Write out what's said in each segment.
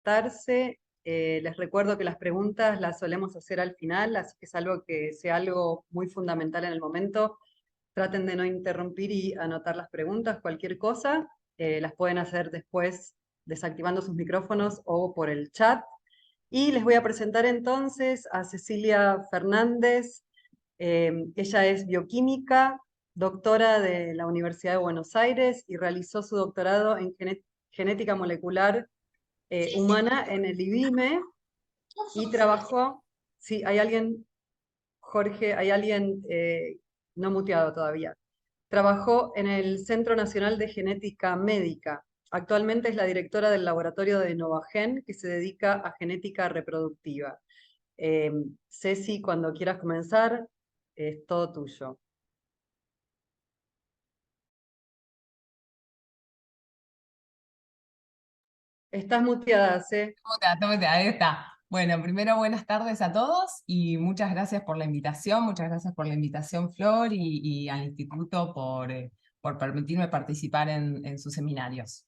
conectarse. Les recuerdo que las preguntas las solemos hacer al final, así que salvo que sea algo muy fundamental en el momento, traten de no interrumpir y anotar las preguntas. Cualquier cosa, las pueden hacer después desactivando sus micrófonos o por el chat. Y les voy a presentar entonces a Cecilia Fernández. Ella es bioquímica, doctora de la Universidad de Buenos Aires y realizó su doctorado en genética molecular humana en el IBIME y trabajó, sí, hay alguien, Jorge, hay alguien no muteado todavía. Trabajó en el Centro Nacional de Genética Médica. Actualmente es la directora del laboratorio de Novagen, que se dedica a genética reproductiva. Ceci, cuando quieras comenzar, es todo tuyo. Estás muteada, Ce. Ahí está. Bueno, primero buenas tardes a todos y muchas gracias por la invitación, Flor, y al Instituto por permitirme participar en sus seminarios.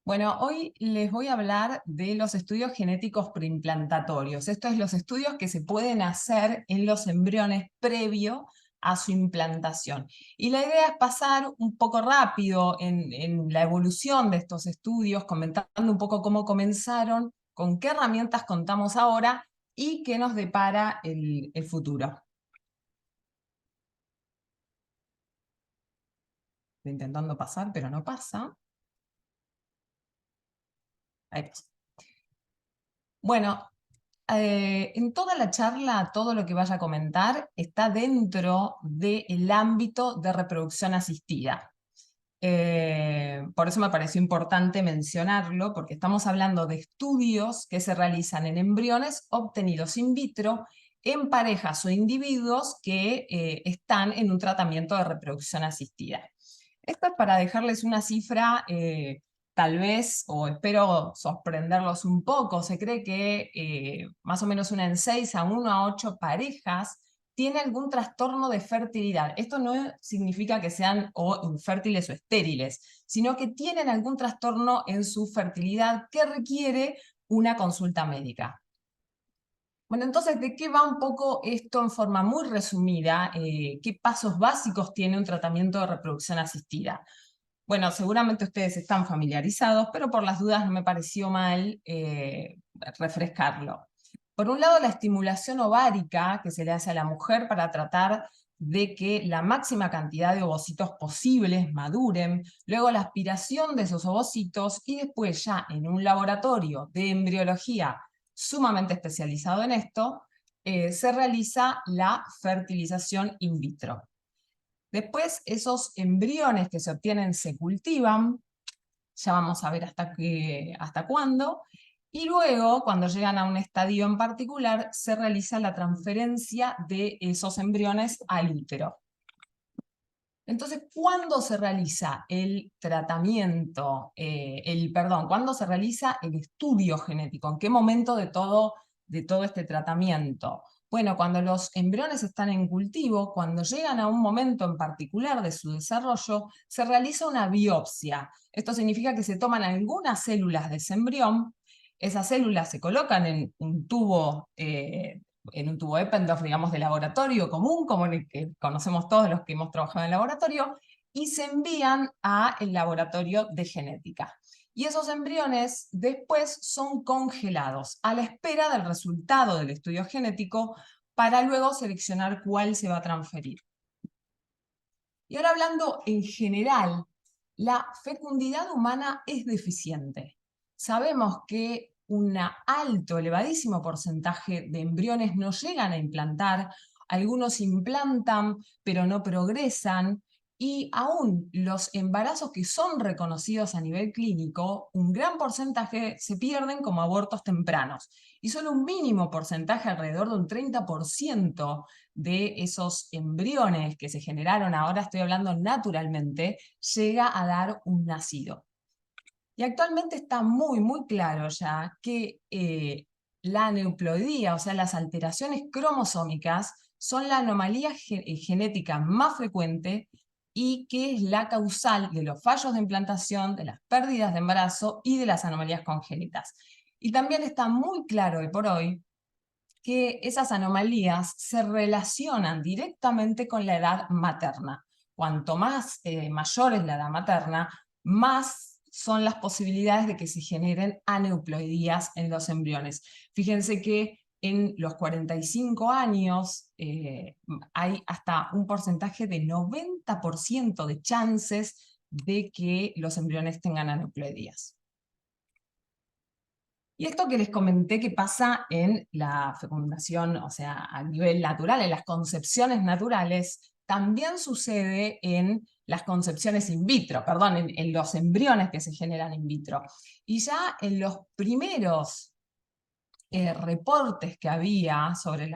Bueno, hoy les voy a hablar de los estudios genéticos preimplantatorios. Esto es los estudios que se pueden hacer en los embriones previo a su implantación. Y la idea es pasar un poco rápido en la evolución de estos estudios, comentando un poco cómo comenzaron, con qué herramientas contamos ahora y qué nos depara el futuro. Estoy intentando pasar, pero no pasa. Ahí pasa. Bueno, en toda la charla, todo lo que vaya a comentar está dentro del ámbito de reproducción asistida. Por eso me pareció importante mencionarlo, porque estamos hablando de estudios que se realizan en embriones obtenidos in vitro en parejas o individuos que están en un tratamiento de reproducción asistida. Esto es para dejarles una cifra, tal vez, o espero sorprenderlos un poco. Se cree que más o menos una en 6 a 1 a 8 parejas tiene algún trastorno de fertilidad. Esto no significa que sean o infértiles o estériles, sino que tienen algún trastorno en su fertilidad que requiere una consulta médica. Bueno, entonces, ¿de qué va un poco esto en forma muy resumida? ¿Qué pasos básicos tiene un tratamiento de reproducción asistida? Bueno, seguramente ustedes están familiarizados, pero por las dudas no me pareció mal refrescarlo. Por un lado, la estimulación ovárica que se le hace a la mujer para tratar de que la máxima cantidad de ovocitos posibles maduren, luego la aspiración de esos ovocitos y después ya en un laboratorio de embriología sumamente especializado en esto, se realiza la fertilización in vitro. Después, esos embriones que se obtienen se cultivan, ya vamos a ver hasta cuándo, y luego, cuando llegan a un estadio en particular, se realiza la transferencia de esos embriones al útero. Entonces, ¿cuándo se realiza el tratamiento, cuándo se realiza el estudio genético? ¿En qué momento de todo este tratamiento? Bueno, cuando los embriones están en cultivo, cuando llegan a un momento en particular de su desarrollo, se realiza una biopsia. Esto significa que se toman algunas células de ese embrión, esas células se colocan en un tubo Eppendorf, digamos, de laboratorio común, como el que conocemos todos los que hemos trabajado en el laboratorio, y se envían al laboratorio de genética. Y esos embriones después son congelados a la espera del resultado del estudio genético para luego seleccionar cuál se va a transferir. Y ahora hablando en general, la fecundidad humana es deficiente. Sabemos que un alto, elevadísimo porcentaje de embriones no llegan a implantar, algunos implantan pero no progresan, y aún los embarazos que son reconocidos a nivel clínico, un gran porcentaje se pierden como abortos tempranos, y solo un mínimo porcentaje, alrededor de un 30% de esos embriones que se generaron, ahora estoy hablando naturalmente, llega a dar un nacido. Y actualmente está muy, muy claro ya que la aneuploidía, o sea, las alteraciones cromosómicas, son la anomalía genética más frecuente y que es la causal de los fallos de implantación, de las pérdidas de embarazo y de las anomalías congénitas. Y también está muy claro hoy por hoy que esas anomalías se relacionan directamente con la edad materna. Cuanto más mayor es la edad materna, más son las posibilidades de que se generen aneuploidías en los embriones. Fíjense que en los 45 años hay hasta un porcentaje de 90% de chances de que los embriones tengan aneuploidías. Y esto que les comenté que pasa en la fecundación, o sea, a nivel natural, en las concepciones naturales, también sucede en las concepciones in vitro, perdón, en los embriones que se generan in vitro. Y ya en los primeros reportes que había sobre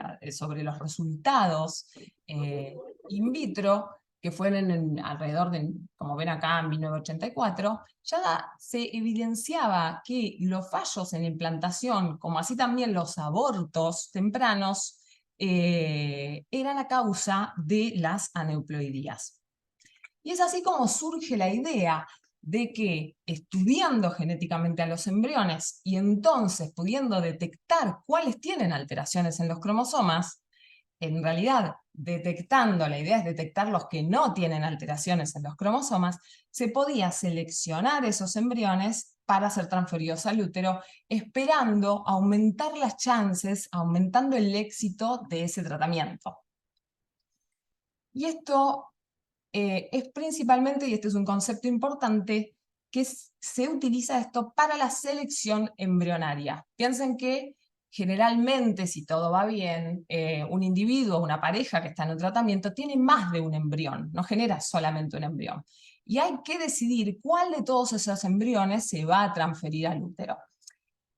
los resultados in vitro, que fueron alrededor de, como ven acá, en 1984, ya se evidenciaba que los fallos en la implantación, como así también los abortos tempranos, eran a causa de las aneuploidías. Y es así como surge la idea de que estudiando genéticamente a los embriones y entonces pudiendo detectar cuáles tienen alteraciones en los cromosomas, en realidad detectando, la idea es detectar los que no tienen alteraciones en los cromosomas, se podía seleccionar esos embriones para ser transferidos al útero, esperando aumentar las chances, aumentando el éxito de ese tratamiento. Y esto es principalmente, y este es un concepto importante, que se utiliza esto para la selección embrionaria. Piensen que generalmente, si todo va bien, un individuo, una pareja que está en un tratamiento, tiene más de un embrión, no genera solamente un embrión. Y hay que decidir cuál de todos esos embriones se va a transferir al útero.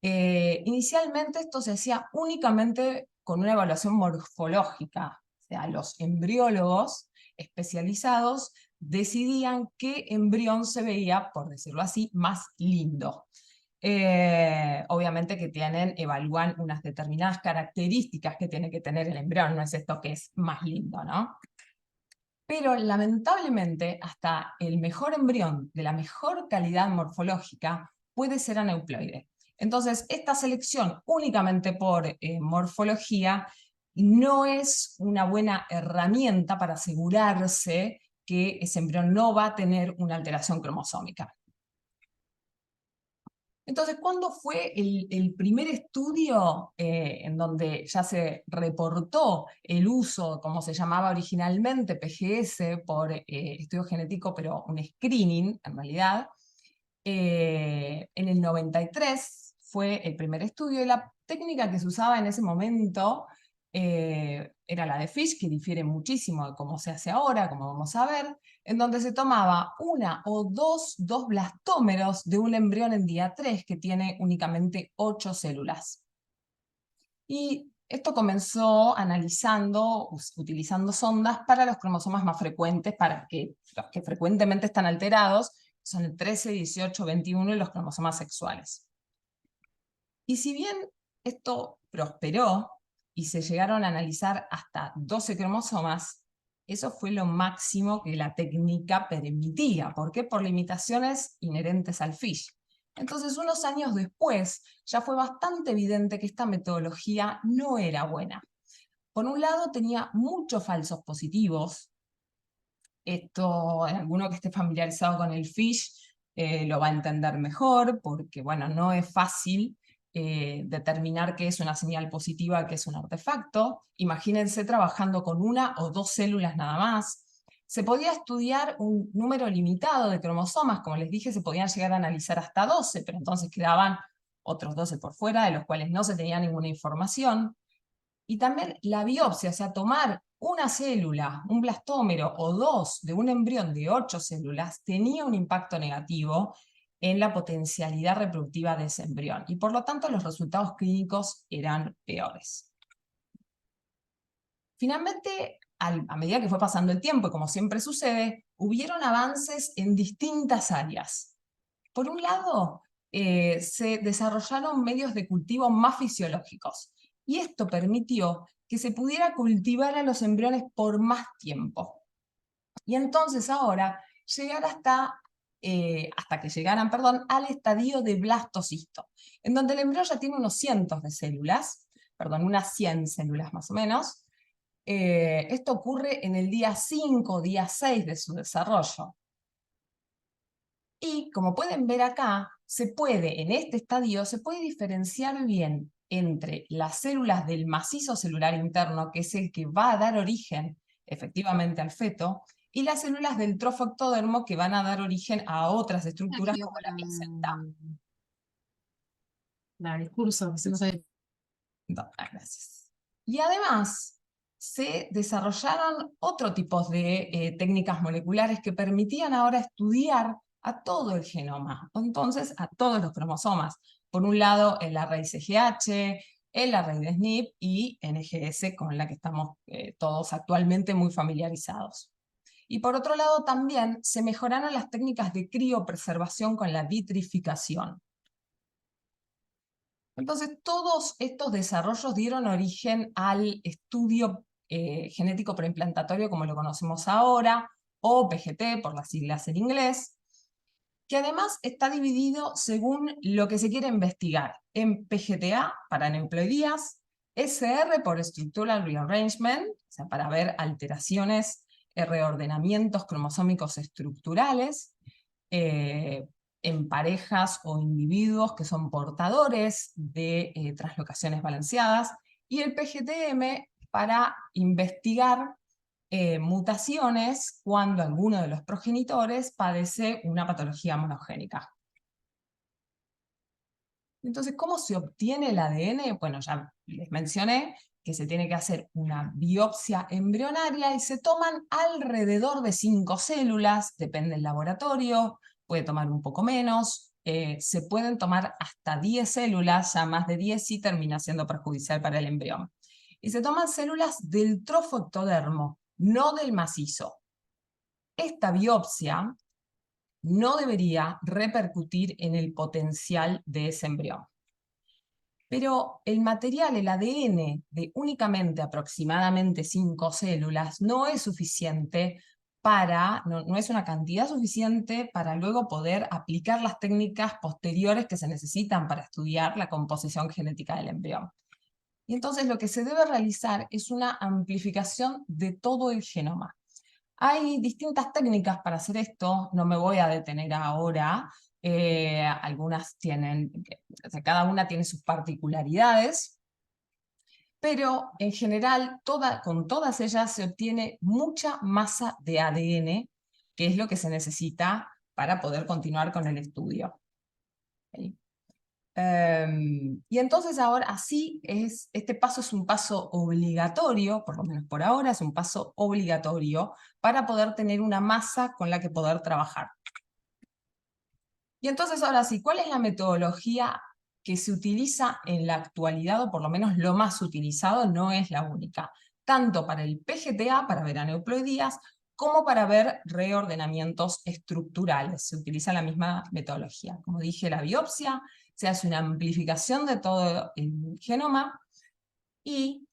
Inicialmente esto se hacía únicamente con una evaluación morfológica, o sea, los embriólogos especializados decidían qué embrión se veía, por decirlo así, más lindo. Obviamente que evalúan unas determinadas características que tiene que tener el embrión, no es esto que es más lindo, ¿no? Pero lamentablemente hasta el mejor embrión de la mejor calidad morfológica puede ser aneuploide. Entonces, esta selección únicamente por morfología no es una buena herramienta para asegurarse que ese embrión no va a tener una alteración cromosómica. Entonces, ¿cuándo fue el primer estudio en donde ya se reportó el uso, como se llamaba originalmente, PGS, por estudio genético, pero un screening en realidad? En el 93 fue el primer estudio y la técnica que se usaba en ese momento era la de FISH, que difiere muchísimo de cómo se hace ahora, como vamos a ver, en donde se tomaba una o dos blastómeros de un embrión en día 3 que tiene únicamente 8 células. Y esto comenzó analizando, utilizando sondas para los cromosomas más frecuentes, para que los que frecuentemente están alterados, son el 13, 18, 21 y los cromosomas sexuales. Y si bien esto prosperó y se llegaron a analizar hasta 12 cromosomas, eso fue lo máximo que la técnica permitía. ¿Por qué? Por limitaciones inherentes al FISH. Entonces, unos años después, ya fue bastante evidente que esta metodología no era buena. Por un lado, tenía muchos falsos positivos. Esto, alguno que esté familiarizado con el FISH lo va a entender mejor, porque, bueno, no es fácil determinar qué es una señal positiva, qué es un artefacto. Imagínense trabajando con una o dos células nada más. Se podía estudiar un número limitado de cromosomas, como les dije, se podían llegar a analizar hasta 12, pero entonces quedaban otros 12 por fuera, de los cuales no se tenía ninguna información. Y también la biopsia, o sea, tomar una célula, un blastómero o dos de un embrión de 8 células, tenía un impacto negativo en la potencialidad reproductiva de ese embrión. Y por lo tanto los resultados clínicos eran peores. Finalmente, a medida que fue pasando el tiempo, y como siempre sucede, hubieron avances en distintas áreas. Por un lado, se desarrollaron medios de cultivo más fisiológicos, y esto permitió que se pudiera cultivar a los embriones por más tiempo. Y entonces ahora llegar hasta que llegaran, perdón, al estadio de blastocisto, en donde el embrión ya tiene unos cientos de células, perdón, unas 100 células más o menos. Esto ocurre en el día 5, día 6 de su desarrollo. Y como pueden ver acá, en este estadio, se puede diferenciar bien entre las células del macizo celular interno, que es el que va a dar origen efectivamente al feto, y las células del trofectodermo, que van a dar origen a otras estructuras como la placenta. El curso, si no sabía. No, gracias. Y además, se desarrollaron otro tipo de técnicas moleculares que permitían ahora estudiar a todo el genoma, entonces a todos los cromosomas. Por un lado, el array CGH, el array de SNP y NGS, con la que estamos todos actualmente muy familiarizados. Y por otro lado, también se mejoraron las técnicas de criopreservación con la vitrificación. Entonces, todos estos desarrollos dieron origen al estudio genético preimplantario como lo conocemos ahora, o PGT por las siglas en inglés, que además está dividido según lo que se quiere investigar, en PGTA para aneuploidías, SR por Structural Rearrangement, o sea, para ver alteraciones, reordenamientos cromosómicos estructurales, en parejas o individuos que son portadores de translocaciones balanceadas, y el PGTM para investigar mutaciones cuando alguno de los progenitores padece una patología monogénica. Entonces, ¿cómo se obtiene el ADN? Bueno, ya les mencioné que se tiene que hacer una biopsia embrionaria y se toman alrededor de 5 células, depende del laboratorio, puede tomar un poco menos, se pueden tomar hasta 10 células, ya más de 10 sí termina siendo perjudicial para el embrión. Y se toman células del trofectodermo, no del macizo. Esta biopsia no debería repercutir en el potencial de ese embrión. Pero el material, el ADN de únicamente aproximadamente 5 células no es suficiente no es una cantidad suficiente para luego poder aplicar las técnicas posteriores que se necesitan para estudiar la composición genética del embrión. Y entonces lo que se debe realizar es una amplificación de todo el genoma. Hay distintas técnicas para hacer esto, no me voy a detener ahora, algunas tienen, o sea, cada una tiene sus particularidades, pero en general con todas ellas se obtiene mucha masa de ADN, que es lo que se necesita para poder continuar con el estudio. ¿Okay? Y entonces ahora este paso es un paso obligatorio, por lo menos por ahora es un paso obligatorio para poder tener una masa con la que poder trabajar. Y entonces ahora sí, ¿cuál es la metodología que se utiliza en la actualidad, o por lo menos lo más utilizado? No es la única, tanto para el PGTA, para ver aneuploidías, como para ver reordenamientos estructurales. Se utiliza la misma metodología. Como dije, la biopsia, se hace una amplificación de todo el genoma y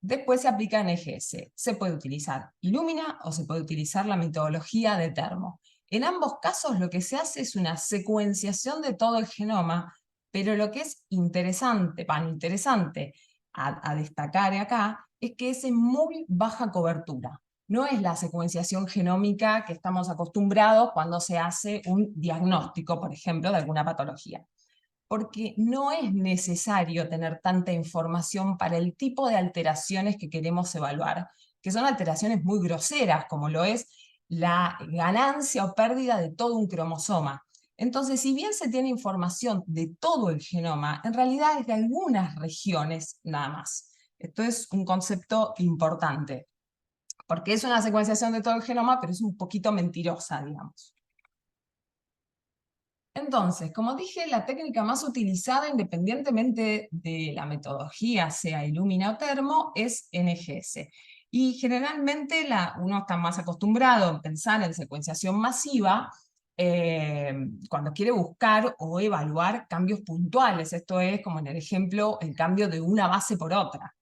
después se aplica NGS. Se puede utilizar Illumina o se puede utilizar la metodología de Thermo. En ambos casos lo que se hace es una secuenciación de todo el genoma, pero lo que es interesante a destacar acá es que es en muy baja cobertura. No es la secuenciación genómica que estamos acostumbrados cuando se hace un diagnóstico, por ejemplo, de alguna patología. Porque no es necesario tener tanta información para el tipo de alteraciones que queremos evaluar, que son alteraciones muy groseras, como lo es la ganancia o pérdida de todo un cromosoma. Entonces, si bien se tiene información de todo el genoma, en realidad es de algunas regiones nada más. Esto es un concepto importante, porque es una secuenciación de todo el genoma, pero es un poquito mentirosa, digamos. Entonces, como dije, la técnica más utilizada independientemente de la metodología, sea Illumina o Thermo, es NGS. Y generalmente uno está más acostumbrado a pensar en secuenciación masiva cuando quiere buscar o evaluar cambios puntuales. Esto es, como en el ejemplo, el cambio de una base por otra.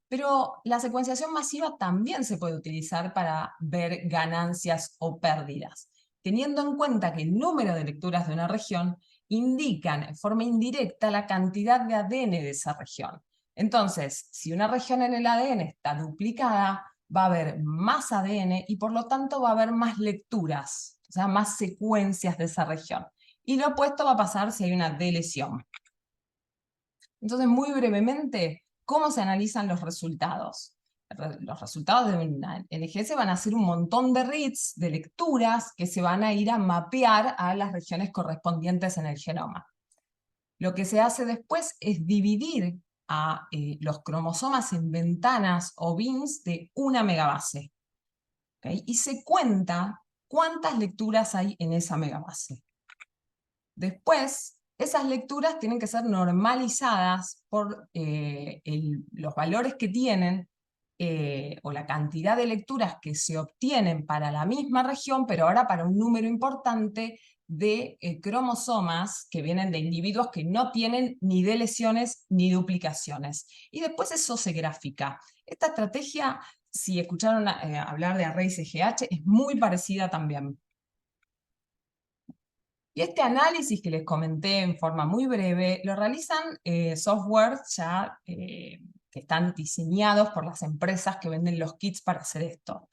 Pero la secuenciación masiva también se puede utilizar para ver ganancias o pérdidas, teniendo en cuenta que el número de lecturas de una región indican en forma indirecta la cantidad de ADN de esa región. Entonces, si una región en el ADN está duplicada, va a haber más ADN y por lo tanto va a haber más lecturas, o sea, más secuencias de esa región. Y lo opuesto va a pasar si hay una delesión. Entonces, muy brevemente, ¿cómo se analizan los resultados? Los resultados de una NGS van a ser un montón de reads, de lecturas, que se van a ir a mapear a las regiones correspondientes en el genoma. Lo que se hace después es dividir a los cromosomas en ventanas o bins de 1 megabase. ¿Okay? Y se cuenta cuántas lecturas hay en esa megabase. Después, esas lecturas tienen que ser normalizadas por los valores que tienen o la cantidad de lecturas que se obtienen para la misma región, pero ahora para un número importante de cromosomas que vienen de individuos que no tienen ni deleciones ni duplicaciones. Y después eso se grafica. Esta estrategia, si escucharon hablar de arrays EGH, es muy parecida también. Y este análisis que les comenté en forma muy breve, lo realizan softwares ya que están diseñados por las empresas que venden los kits para hacer esto.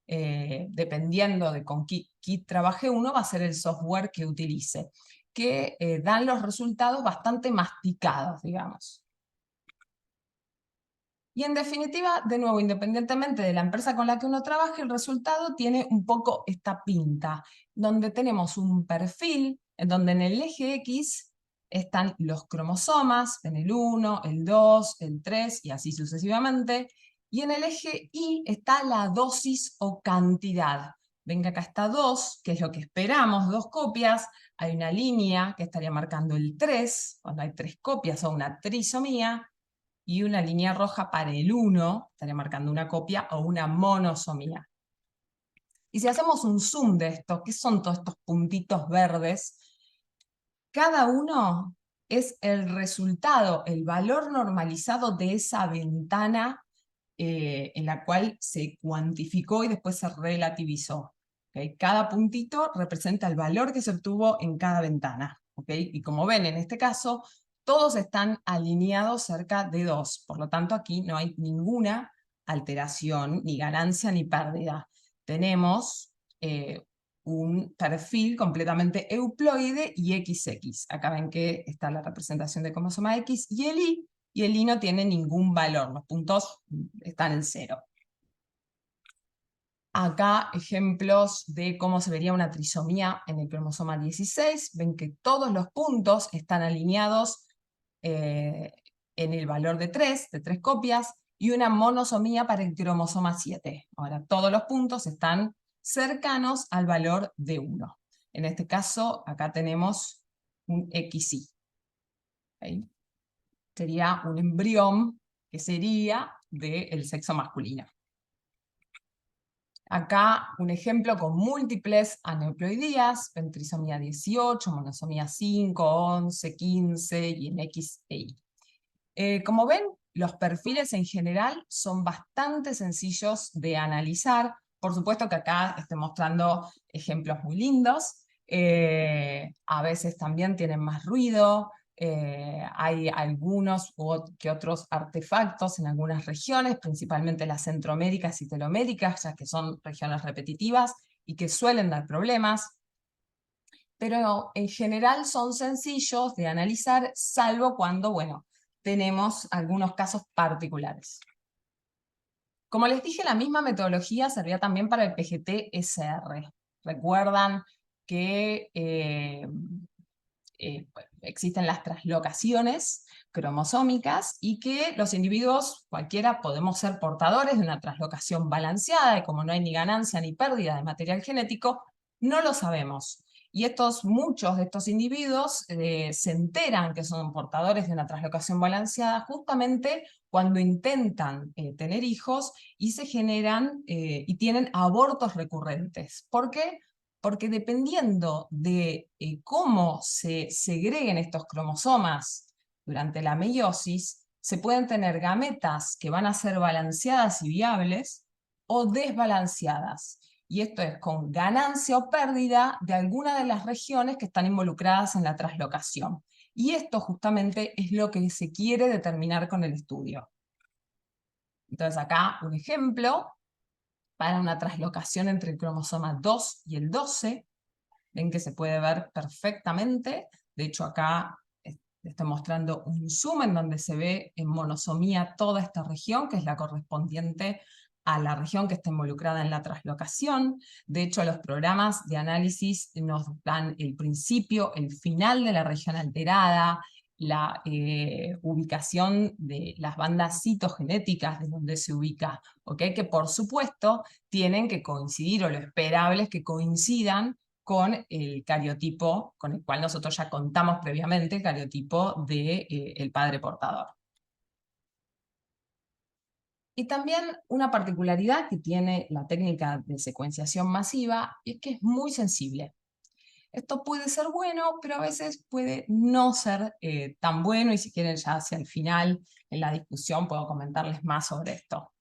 Dependiendo de con qué kit trabaje uno, va a ser el software que utilice, que dan los resultados bastante masticados, digamos. Y en definitiva, de nuevo, independientemente de la empresa con la que uno trabaje, el resultado tiene un poco esta pinta, donde tenemos un perfil, en donde en el eje X están los cromosomas, en el 1, el 2, el 3 y así sucesivamente, y en el eje Y está la dosis o cantidad. Ven que acá está 2, que es lo que esperamos, 2 copias, hay una línea que estaría marcando el 3, cuando hay 3 copias o una trisomía, y una línea roja para el 1, estaría marcando una copia o una monosomía. Y si hacemos un zoom de esto, ¿qué son todos estos puntitos verdes? Cada uno es el resultado, el valor normalizado de esa ventana en la cual se cuantificó y después se relativizó. ¿Okay? Cada puntito representa el valor que se obtuvo en cada ventana. ¿Okay? Y como ven, en este caso, todos están alineados cerca de 2. Por lo tanto, aquí no hay ninguna alteración, ni ganancia, ni pérdida. Tenemos un perfil completamente euploide y XX. Acá ven que está la representación de cromosoma X y el Y no tiene ningún valor, los puntos están en 0. Acá ejemplos de cómo se vería una trisomía en el cromosoma 16. Ven que todos los puntos están alineados en el valor de 3 copias, y una monosomía para el cromosoma 7. Ahora, todos los puntos están cercanos al valor de 1. En este caso, acá tenemos un XY. ¿Okay? Sería un embrión que sería del sexo masculino. Acá un ejemplo con múltiples aneuploidías, trisomía 18, monosomía 5, 11, 15 y en X e Y. Como ven, los perfiles en general son bastante sencillos de analizar. Por supuesto que acá estoy mostrando ejemplos muy lindos. A veces también tienen más ruido. Hay algunos que otros artefactos en algunas regiones, principalmente las centroméricas y teloméricas, ya que son regiones repetitivas y que suelen dar problemas. Pero en general son sencillos de analizar, salvo cuando, bueno, tenemos algunos casos particulares. Como les dije, la misma metodología servía también para el PGT-SR. Recuerdan que existen las traslocaciones cromosómicas y que los individuos, cualquiera, podemos ser portadores de una traslocación balanceada, y como no hay ni ganancia ni pérdida de material genético, no lo sabemos. Y muchos de estos individuos se enteran que son portadores de una traslocación balanceada justamente cuando intentan tener hijos y se generan y tienen abortos recurrentes. ¿Por qué? Porque dependiendo de cómo se segreguen estos cromosomas durante la meiosis, se pueden tener gametas que van a ser balanceadas y viables o desbalanceadas. Y esto es con ganancia o pérdida de alguna de las regiones que están involucradas en la traslocación. Y esto justamente es lo que se quiere determinar con el estudio. Entonces acá un ejemplo para una traslocación entre el cromosoma 2 y el 12. Ven que se puede ver perfectamente. De hecho acá estoy mostrando un zoom en donde se ve en monosomía toda esta región, que es la correspondiente a la región que está involucrada en la traslocación. De hecho, los programas de análisis nos dan el principio, el final de la región alterada, la ubicación de las bandas citogenéticas de donde se ubica, ¿okay? Que por supuesto tienen que coincidir, o lo esperable es que coincidan con el cariotipo con el cual nosotros ya contamos previamente, el cariotipo del padre portador. Y también una particularidad que tiene la técnica de secuenciación masiva es que es muy sensible. Esto puede ser bueno, pero a veces puede no ser tan bueno, y si quieren ya hacia el final en la discusión puedo comentarles más sobre esto.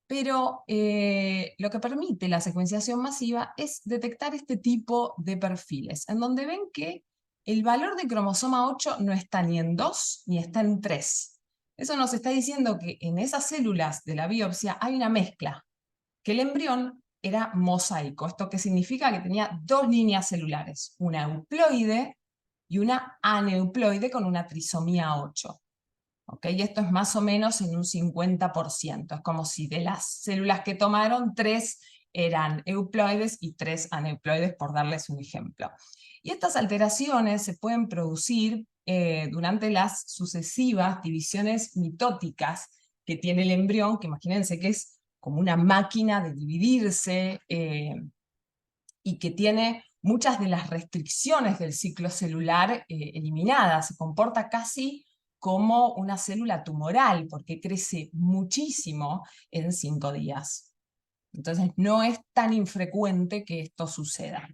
Pero lo que permite la secuenciación masiva es detectar este tipo de perfiles, en donde ven que el valor de cromosoma 8 no está ni en 2 ni está en 3. Eso nos está diciendo que en esas células de la biopsia hay una mezcla, que el embrión era mosaico. ¿Esto qué significa? Que tenía dos líneas celulares, una euploide y una aneuploide con una trisomía 8. ¿Okay? Y esto es más o menos en un 50%. Es como si de las células que tomaron, 3 eran euploides y 3 aneuploides, por darles un ejemplo. Y estas alteraciones se pueden producir durante las sucesivas divisiones mitóticas que tiene el embrión, que imagínense que es como una máquina de dividirse y que tiene muchas de las restricciones del ciclo celular eliminadas. Se comporta casi como una célula tumoral, porque crece muchísimo en 5 días. Entonces no es tan infrecuente que esto suceda.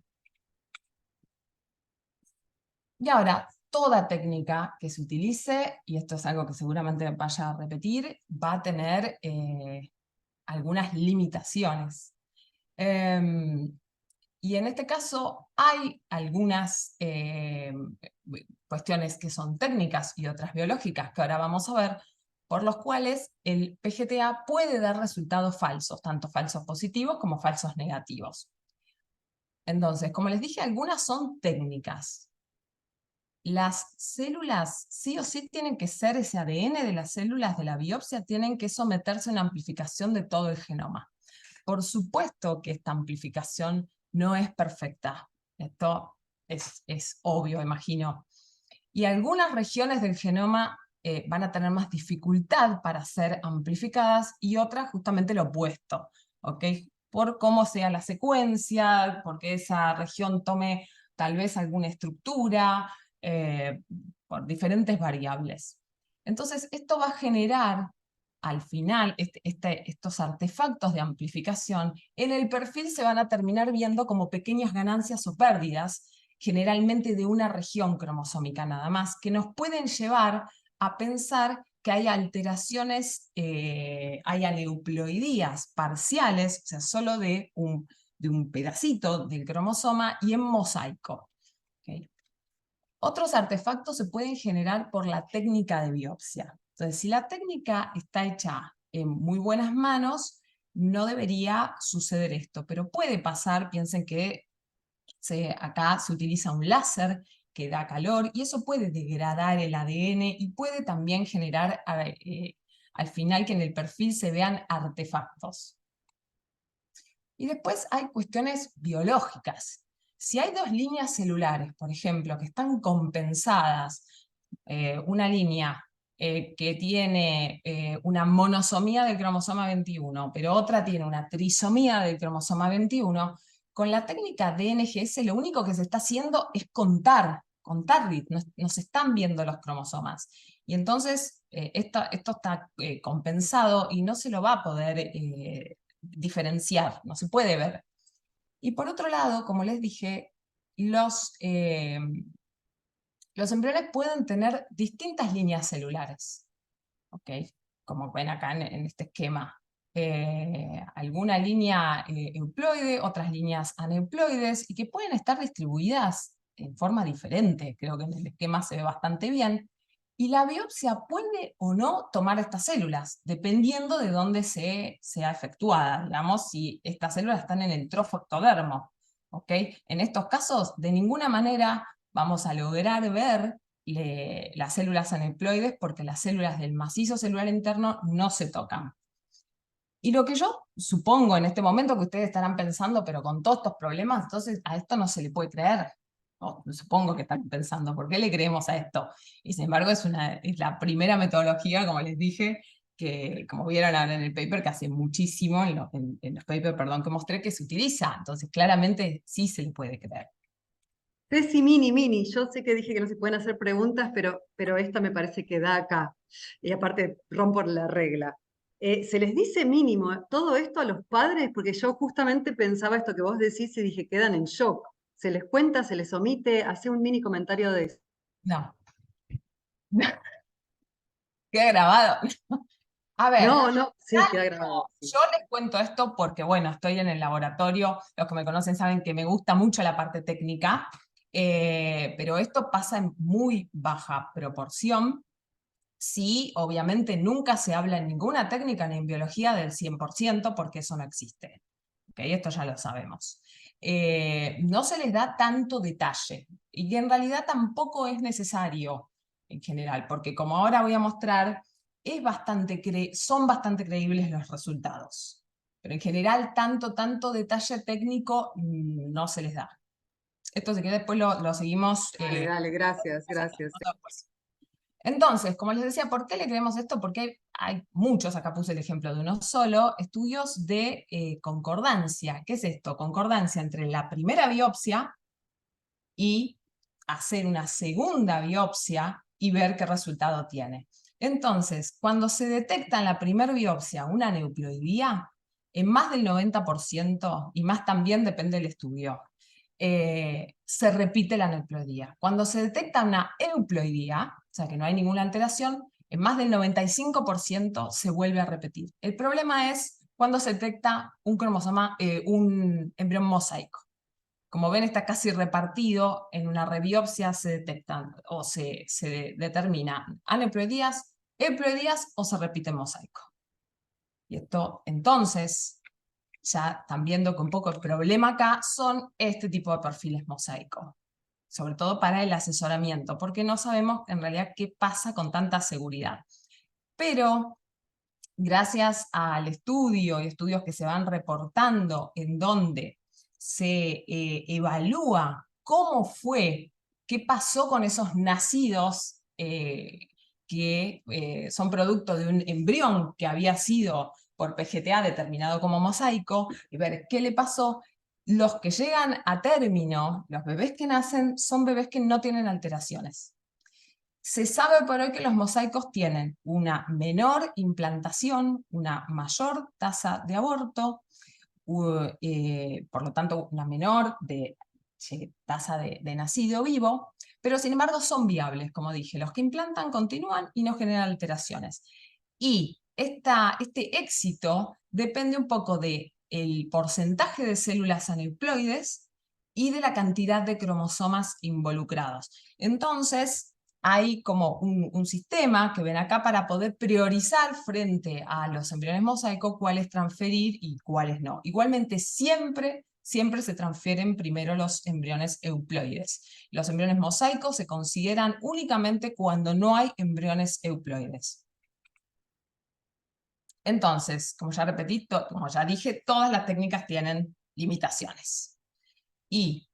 Y ahora, toda técnica que se utilice, y esto es algo que seguramente vaya a repetir, va a tener algunas limitaciones. Y en este caso hay algunas cuestiones que son técnicas y otras biológicas que ahora vamos a ver, por los cuales el PGTA puede dar resultados falsos, tanto falsos positivos como falsos negativos. Entonces, como les dije, algunas son técnicas. Las células sí o sí tienen que ser, ese ADN de las células de la biopsia tienen que someterse a una amplificación de todo el genoma. Por supuesto que esta amplificación no es perfecta. Esto es obvio, imagino. Y algunas regiones del genoma van a tener más dificultad para ser amplificadas y otras justamente lo opuesto, ¿ok? Por cómo sea la secuencia, porque esa región tome tal vez alguna estructura, por diferentes variables. Entonces, esto va a generar al final, estos artefactos de amplificación, en el perfil se van a terminar viendo como pequeñas ganancias o pérdidas, generalmente de una región cromosómica nada más, que nos pueden llevar a pensar que hay alteraciones, hay aneuploidías parciales, o sea, solo de un pedacito del cromosoma y en mosaico. ¿Okay? Otros artefactos se pueden generar por la técnica de biopsia. Entonces, si la técnica está hecha en muy buenas manos, no debería suceder esto, pero puede pasar. Piensen que acá se utiliza un láser que da calor y eso puede degradar el ADN y puede también generar al final que en el perfil se vean artefactos. Y después hay cuestiones biológicas. Si hay dos líneas celulares, por ejemplo, que están compensadas, una línea que tiene una monosomía del cromosoma 21, pero otra tiene una trisomía del cromosoma 21, con la técnica de NGS lo único que se está haciendo es contar bits, no se están viendo los cromosomas. Y entonces esto está compensado y no se lo va a poder diferenciar, no se puede ver. Y por otro lado, como les dije, los embriones pueden tener distintas líneas celulares. ¿ok? Como ven acá en este esquema. Alguna línea euploide, otras líneas aneuploides, y que pueden estar distribuidas en forma diferente. Creo que en el esquema se ve bastante bien. Y la biopsia puede o no tomar estas células, dependiendo de dónde sea efectuada. Digamos, si estas células están en el trofo ectodermo, ¿ok? En estos casos, de ninguna manera vamos a lograr ver las células aneuploides porque las células del macizo celular interno no se tocan. Y lo que yo supongo en este momento que ustedes estarán pensando, pero con todos estos problemas, entonces a esto no se le puede creer. Supongo que están pensando, ¿por qué le creemos a esto? Y sin embargo es la primera metodología, como les dije, que como vieron ahora en el paper, que hace muchísimo, en los papers, perdón, que mostré, que se utiliza. Entonces claramente sí se le puede creer. Ceci, mini, yo sé que dije que no se pueden hacer preguntas, pero esta me parece que da acá. Y aparte, rompo la regla. ¿Se les dice mínimo todo esto a los padres? Porque yo justamente pensaba esto que vos decís y dije, quedan en shock. ¿Se les cuenta, se les omite? Hace un mini comentario de eso. No. Queda grabado. A ver, No, sí, queda grabado. Sí. yo les cuento esto porque, bueno, estoy en el laboratorio, los que me conocen saben que me gusta mucho la parte técnica, pero esto pasa en muy baja proporción. Sí, obviamente nunca se habla en ninguna técnica ni en biología del 100% porque eso no existe. ¿Okay? Esto ya lo sabemos. No se les da tanto detalle y en realidad tampoco es necesario en general, porque como ahora voy a mostrar, son bastante creíbles los resultados. Pero en general tanto detalle técnico no se les da. Esto si querés después lo seguimos. Dale, gracias. Después. Entonces, como les decía, ¿por qué le creemos esto? Porque hay muchos, acá puse el ejemplo de uno solo, estudios de concordancia. ¿Qué es esto? Concordancia entre la primera biopsia y hacer una segunda biopsia y ver qué resultado tiene. Entonces, cuando se detecta en la primera biopsia una aneuploidía, en más del 90%, y más también depende del estudio, se repite la aneuploidía. Cuando se detecta una euploidía, o sea que no hay ninguna alteración, en más del 95% se vuelve a repetir. El problema es cuando se detecta un cromosoma, un embrión mosaico. Como ven, está casi repartido, en una rebiopsia se detectan o se determina aneuploidías, euploidías o se repite mosaico. Y esto, entonces, ya están viendo que un poco el problema acá son este tipo de perfiles mosaicos, sobre todo para el asesoramiento, porque no sabemos en realidad qué pasa con tanta seguridad. Pero gracias al estudio y estudios que se van reportando en donde se evalúa cómo fue, qué pasó con esos nacidos que son producto de un embrión que había sido por PGTA determinado como mosaico, y ver qué le pasó. Los que llegan a término, los bebés que nacen, son bebés que no tienen alteraciones. Se sabe por hoy que los mosaicos tienen una menor implantación, una mayor tasa de aborto, por lo tanto una menor tasa de nacido vivo, pero sin embargo son viables, como dije. Los que implantan continúan y no generan alteraciones. Y este éxito depende un poco del porcentaje de células aneuploides y de la cantidad de cromosomas involucrados. Entonces, hay como un sistema que ven acá para poder priorizar frente a los embriones mosaicos cuáles transferir y cuáles no. Igualmente siempre se transfieren primero los embriones euploides. Los embriones mosaicos se consideran únicamente cuando no hay embriones euploides. Entonces, como ya repetí, como ya dije, todas las técnicas tienen limitaciones. Y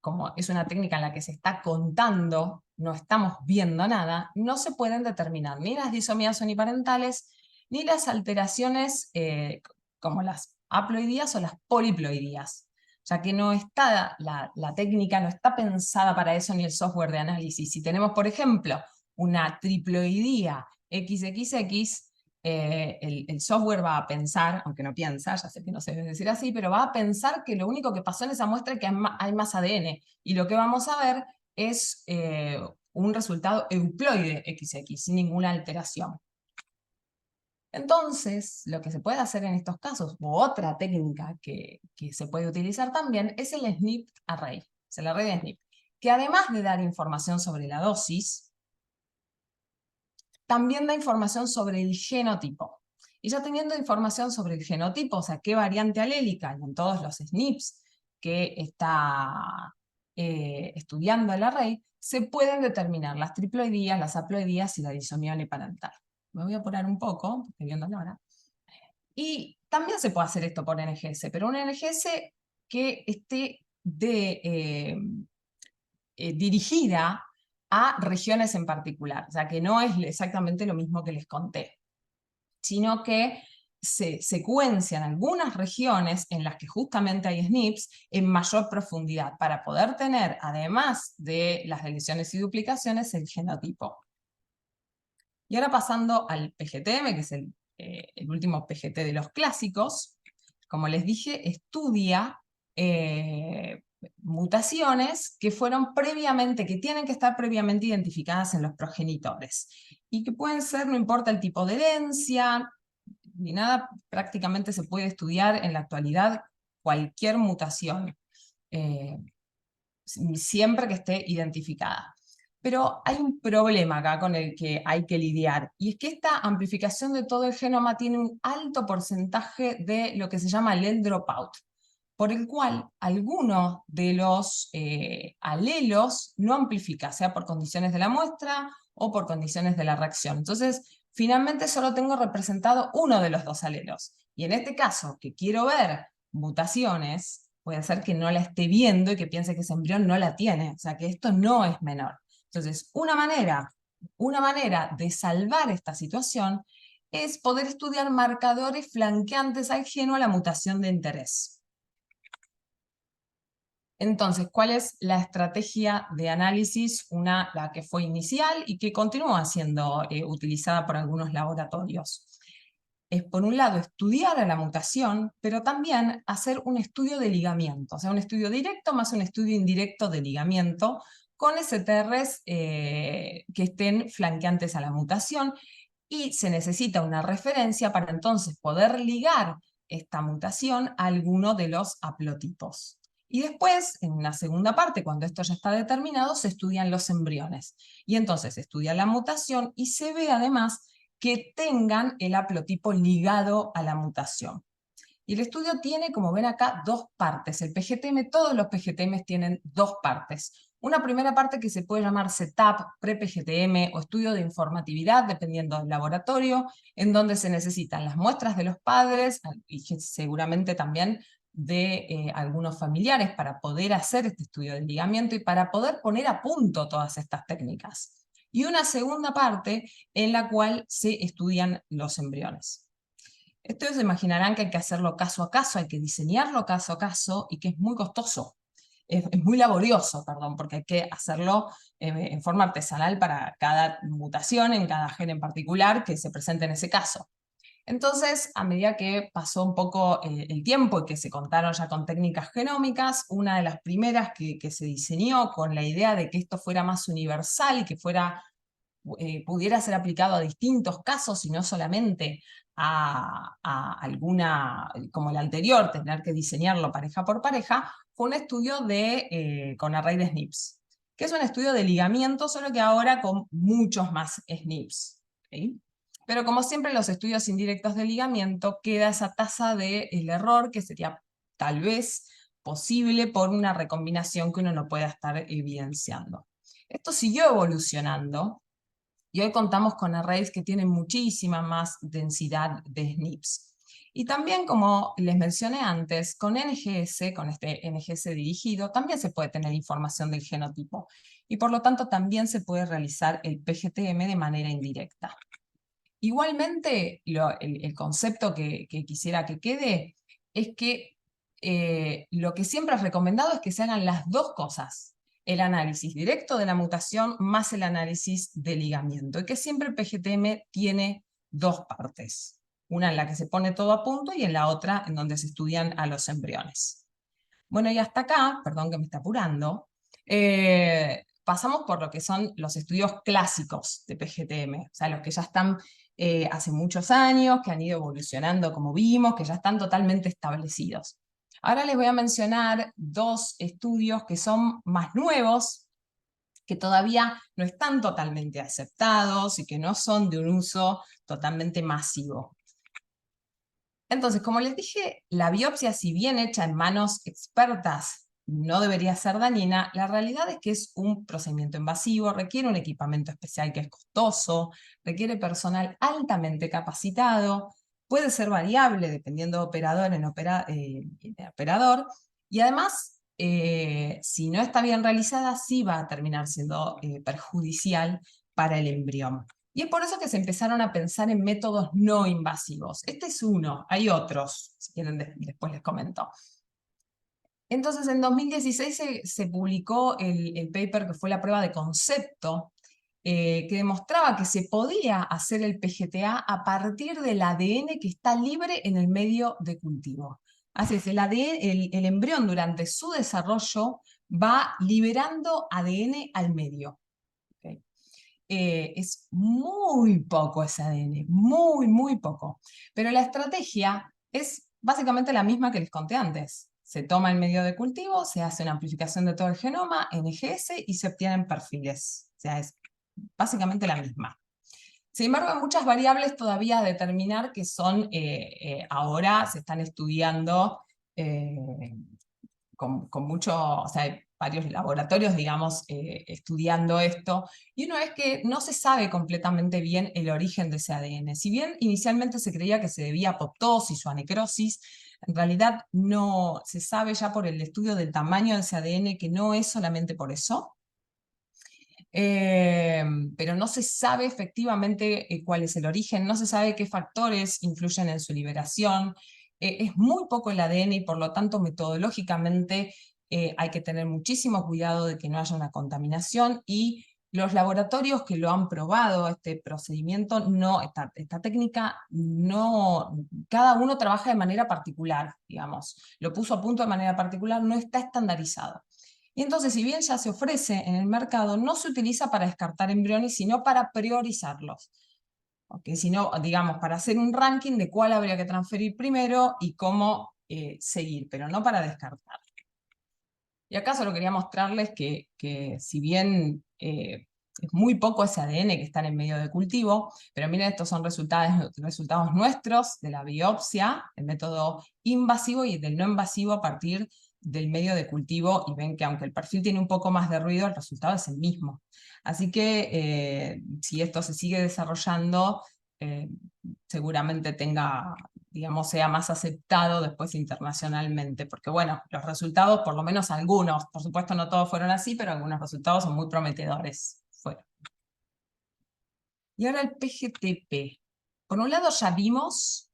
como es una técnica en la que se está contando, no estamos viendo nada, no se pueden determinar ni las disomías uniparentales, ni las alteraciones como las haploidías o las poliploidías, ya que no está, la técnica no está pensada para eso ni el software de análisis. Si tenemos, por ejemplo, una triploidía XXX, el software va a pensar, aunque no piensa, ya sé que no se debe decir así, pero va a pensar que lo único que pasó en esa muestra es que hay más ADN, y lo que vamos a ver es un resultado euploide XX, sin ninguna alteración. Entonces, lo que se puede hacer en estos casos, u otra técnica que se puede utilizar también, es el SNP array, es el array de SNP, que además de dar información sobre la dosis, también da información sobre el genotipo. Y ya teniendo información sobre el genotipo, o sea, qué variante alélica, y en todos los SNPs que está estudiando el array, se pueden determinar las triploidías, las haploidías y la disomía uniparental. Me voy a apurar un poco, estoy viendo la hora. Y también se puede hacer esto por NGS, pero un NGS que esté dirigida a regiones en particular, o sea que no es exactamente lo mismo que les conté, sino que se secuencian algunas regiones en las que justamente hay SNPs en mayor profundidad para poder tener, además de las deleciones y duplicaciones, el genotipo. Y ahora pasando al PGTM, que es el último PGT de los clásicos, como les dije, estudia mutaciones que fueron previamente, que tienen que estar previamente identificadas en los progenitores. Y que pueden ser, no importa el tipo de herencia, ni nada, prácticamente se puede estudiar en la actualidad cualquier mutación, siempre que esté identificada. Pero hay un problema acá con el que hay que lidiar, y es que esta amplificación de todo el genoma tiene un alto porcentaje de lo que se llama el dropout, por el cual alguno de los alelos no amplifica, sea por condiciones de la muestra o por condiciones de la reacción. Entonces, finalmente solo tengo representado uno de los dos alelos. Y en este caso, que quiero ver mutaciones, puede ser que no la esté viendo y que piense que ese embrión no la tiene. O sea, que esto no es menor. Entonces, una manera de salvar esta situación es poder estudiar marcadores flanqueantes ajenos a la mutación de interés. Entonces, ¿cuál es la estrategia de análisis? Una, la que fue inicial y que continúa siendo utilizada por algunos laboratorios. Es, por un lado, estudiar a la mutación, pero también hacer un estudio de ligamiento, o sea, un estudio directo más un estudio indirecto de ligamiento con STRs que estén flanqueantes a la mutación, y se necesita una referencia para entonces poder ligar esta mutación a alguno de los haplotipos. Y después, en una segunda parte, cuando esto ya está determinado, se estudian los embriones. Y entonces se estudia la mutación y se ve además que tengan el haplotipo ligado a la mutación. Y el estudio tiene, como ven acá, dos partes. El PGTM, todos los PGTM tienen dos partes. Una primera parte que se puede llamar setup, pre-PGTM o estudio de informatividad, dependiendo del laboratorio, en donde se necesitan las muestras de los padres y seguramente también de algunos familiares para poder hacer este estudio de ligamiento y para poder poner a punto todas estas técnicas. Y una segunda parte en la cual se estudian los embriones. Ustedes se imaginarán que hay que hacerlo caso a caso, hay que diseñarlo caso a caso y que es muy costoso. Es muy laborioso, perdón, porque hay que hacerlo en forma artesanal para cada mutación, en cada gen en particular que se presente en ese caso. Entonces, a medida que pasó un poco el tiempo y que se contaron ya con técnicas genómicas, una de las primeras que se diseñó con la idea de que esto fuera más universal y que pudiera ser aplicado a distintos casos y no solamente a alguna, como el anterior, tener que diseñarlo pareja por pareja, fue un estudio con array de SNPs, que es un estudio de ligamiento, solo que ahora con muchos más SNPs. ¿Okay? Pero como siempre, los estudios indirectos de ligamiento queda esa tasa del error que sería tal vez posible por una recombinación que uno no pueda estar evidenciando. Esto siguió evolucionando y hoy contamos con arrays que tienen muchísima más densidad de SNPs. Y también, como les mencioné antes, con NGS, con este NGS dirigido, también se puede tener información del genotipo. Y por lo tanto también se puede realizar el PGTM de manera indirecta. Igualmente, el concepto que quisiera que quede es que lo que siempre es recomendado es que se hagan las dos cosas. El análisis directo de la mutación más el análisis de ligamiento. Y que siempre el PGTM tiene dos partes. Una en la que se pone todo a punto y en la otra en donde se estudian a los embriones. Bueno, y hasta acá, perdón que me está apurando, pasamos por lo que son los estudios clásicos de PGTM, o sea, los que ya están hace muchos años, que han ido evolucionando como vimos, que ya están totalmente establecidos. Ahora les voy a mencionar 2 estudios que son más nuevos, que todavía no están totalmente aceptados y que no son de un uso totalmente masivo. Entonces, como les dije, la biopsia, si bien hecha en manos expertas, no debería ser dañina. La realidad es que es un procedimiento invasivo, requiere un equipamiento especial que es costoso, requiere personal altamente capacitado, puede ser variable dependiendo de operador en operador, y además, si no está bien realizada, sí va a terminar siendo perjudicial para el embrión. Y es por eso que se empezaron a pensar en métodos no invasivos. Este es uno, hay otros, si quieren después les comento. Entonces en 2016 se publicó el paper que fue la prueba de concepto, que demostraba que se podía hacer el PGTA a partir del ADN que está libre en el medio de cultivo. Así es, el embrión durante su desarrollo va liberando ADN al medio. ¿Okay? Es muy poco ese ADN, muy poco. Pero la estrategia es básicamente la misma que les conté antes. Se toma el medio de cultivo, se hace una amplificación de todo el genoma, NGS, y se obtienen perfiles. O sea, es básicamente la misma. Sin embargo, hay muchas variables todavía a determinar que son, ahora se están estudiando con mucho, o sea, hay varios laboratorios, digamos, estudiando esto, y uno es que no se sabe completamente bien el origen de ese ADN. Si bien inicialmente se creía que se debía a apoptosis o a necrosis, en realidad no se sabe ya por el estudio del tamaño de ese ADN que no es solamente por eso. Pero no se sabe efectivamente cuál es el origen, no se sabe qué factores influyen en su liberación. Es muy poco el ADN y por lo tanto metodológicamente hay que tener muchísimo cuidado de que no haya una contaminación, y los laboratorios que lo han probado, este procedimiento, esta técnica, cada uno trabaja de manera particular, digamos, lo puso a punto de manera particular, no está estandarizado. Y entonces, si bien ya se ofrece en el mercado, no se utiliza para descartar embriones, sino para priorizarlos. ¿Okay? Sino, digamos, para hacer un ranking de cuál habría que transferir primero y cómo seguir, pero no para descartar. Y acá solo quería mostrarles que si bien es muy poco ese ADN que está en el medio de cultivo, pero miren, estos son resultados nuestros de la biopsia, el método invasivo y del no invasivo a partir del medio de cultivo, y ven que aunque el perfil tiene un poco más de ruido, el resultado es el mismo. Así que si esto se sigue desarrollando, seguramente tenga, digamos, sea más aceptado después internacionalmente, porque bueno, los resultados, por lo menos algunos, por supuesto no todos fueron así, pero algunos resultados son muy prometedores. Y ahora el PGTP. Por un lado ya vimos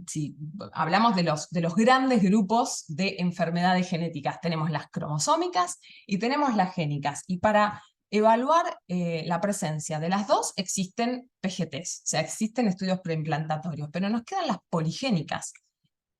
si hablamos de los grandes grupos de enfermedades genéticas, tenemos las cromosómicas y tenemos las génicas, y para evaluar la presencia de las dos existen PGTs, o sea, existen estudios preimplantatorios, pero nos quedan las poligénicas,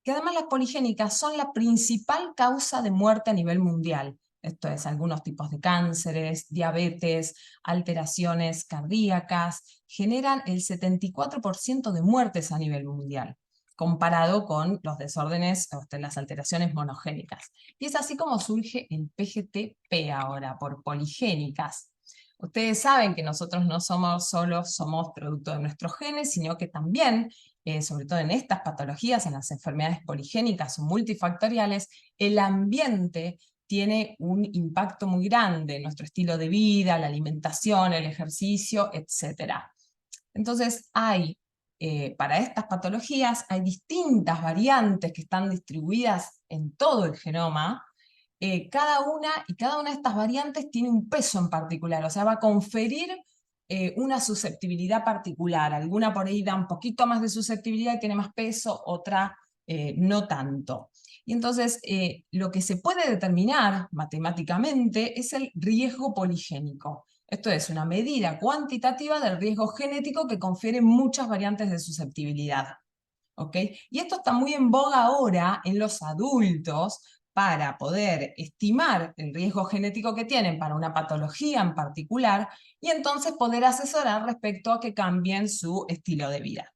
que además las poligénicas son la principal causa de muerte a nivel mundial. Esto es, algunos tipos de cánceres, diabetes, alteraciones cardíacas, generan el 74% de muertes a nivel mundial, comparado con los desórdenes, las alteraciones monogénicas. Y es así como surge el PGTP ahora, por poligénicas. Ustedes saben que nosotros no somos producto de nuestros genes, sino que también, sobre todo en estas patologías, en las enfermedades poligénicas o multifactoriales, el ambiente tiene un impacto muy grande en nuestro estilo de vida, la alimentación, el ejercicio, etc. Entonces para estas patologías hay distintas variantes que están distribuidas en todo el genoma. Cada una de estas variantes tiene un peso en particular, o sea, va a conferir una susceptibilidad particular. Alguna por ahí da un poquito más de susceptibilidad y tiene más peso, otra no tanto. Y entonces lo que se puede determinar matemáticamente es el riesgo poligénico. Esto es una medida cuantitativa del riesgo genético que confiere muchas variantes de susceptibilidad. ¿Okay? Y esto está muy en boga ahora en los adultos, para poder estimar el riesgo genético que tienen para una patología en particular y entonces poder asesorar respecto a que cambien su estilo de vida.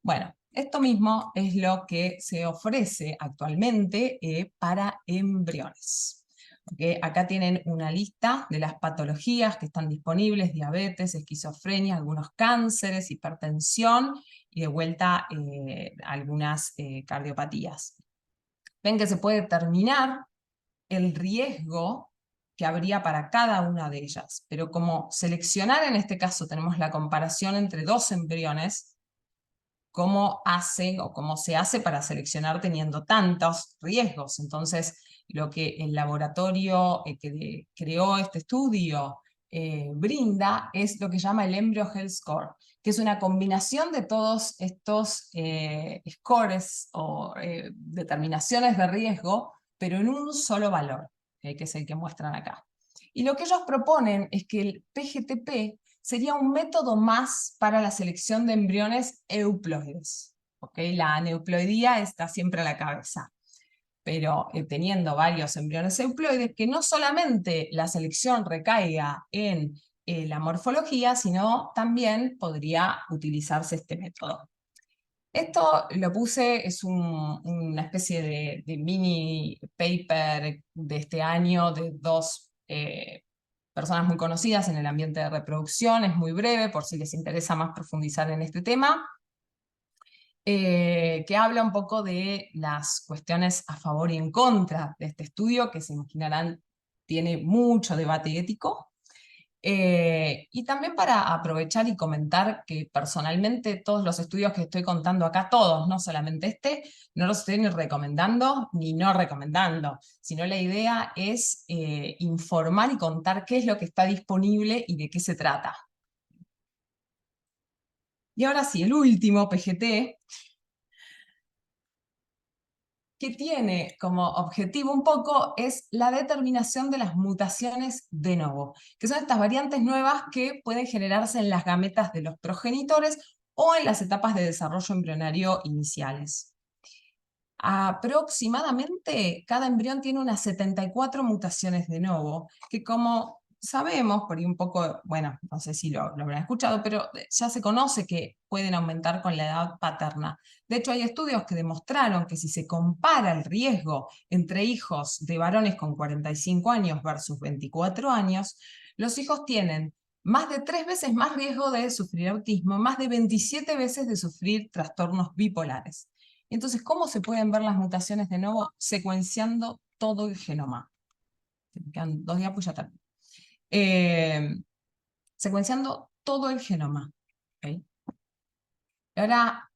Bueno, esto mismo es lo que se ofrece actualmente para embriones. Okay, acá tienen una lista de las patologías que están disponibles: diabetes, esquizofrenia, algunos cánceres, hipertensión y de vuelta algunas cardiopatías. Ven que se puede determinar el riesgo que habría para cada una de ellas, pero como seleccionar en este caso tenemos la comparación entre dos embriones, cómo hacen o cómo se hace para seleccionar teniendo tantos riesgos. Entonces, lo que el laboratorio que creó este estudio brinda es lo que llama el Embryo Health Score, que es una combinación de todos estos scores o determinaciones de riesgo, pero en un solo valor, que es el que muestran acá. Y lo que ellos proponen es que el PGTP sería un método más para la selección de embriones euploides. ¿Okay? La aneuploidía está siempre a la cabeza, pero teniendo varios embriones euploides, que no solamente la selección recaiga en la morfología, sino también podría utilizarse este método. Esto lo puse, es una especie de mini paper de este año de dos personas muy conocidas en el ambiente de reproducción. Es muy breve por si les interesa más profundizar en este tema, que habla un poco de las cuestiones a favor y en contra de este estudio, que se imaginarán tiene mucho debate ético. Y también para aprovechar y comentar que personalmente todos los estudios que estoy contando acá, todos, no solamente este, no los estoy ni recomendando ni no recomendando, sino la idea es informar y contar qué es lo que está disponible y de qué se trata. Y ahora sí, el último PGT, que tiene como objetivo un poco es la determinación de las mutaciones de novo, que son estas variantes nuevas que pueden generarse en las gametas de los progenitores o en las etapas de desarrollo embrionario iniciales. Aproximadamente cada embrión tiene unas 74 mutaciones de novo, que como sabemos, por ahí un poco, bueno, no sé si lo habrán escuchado, pero ya se conoce que pueden aumentar con la edad paterna. De hecho, hay estudios que demostraron que si se compara el riesgo entre hijos de varones con 45 años versus 24 años, los hijos tienen más de 3 veces más riesgo de sufrir autismo, más de 27 veces de sufrir trastornos bipolares. Entonces, ¿cómo se pueden ver las mutaciones de nuevo? Secuenciando todo el genoma. Me quedan 2 diapos y ya termino. Secuenciando todo el genoma. ¿Okay? Ahora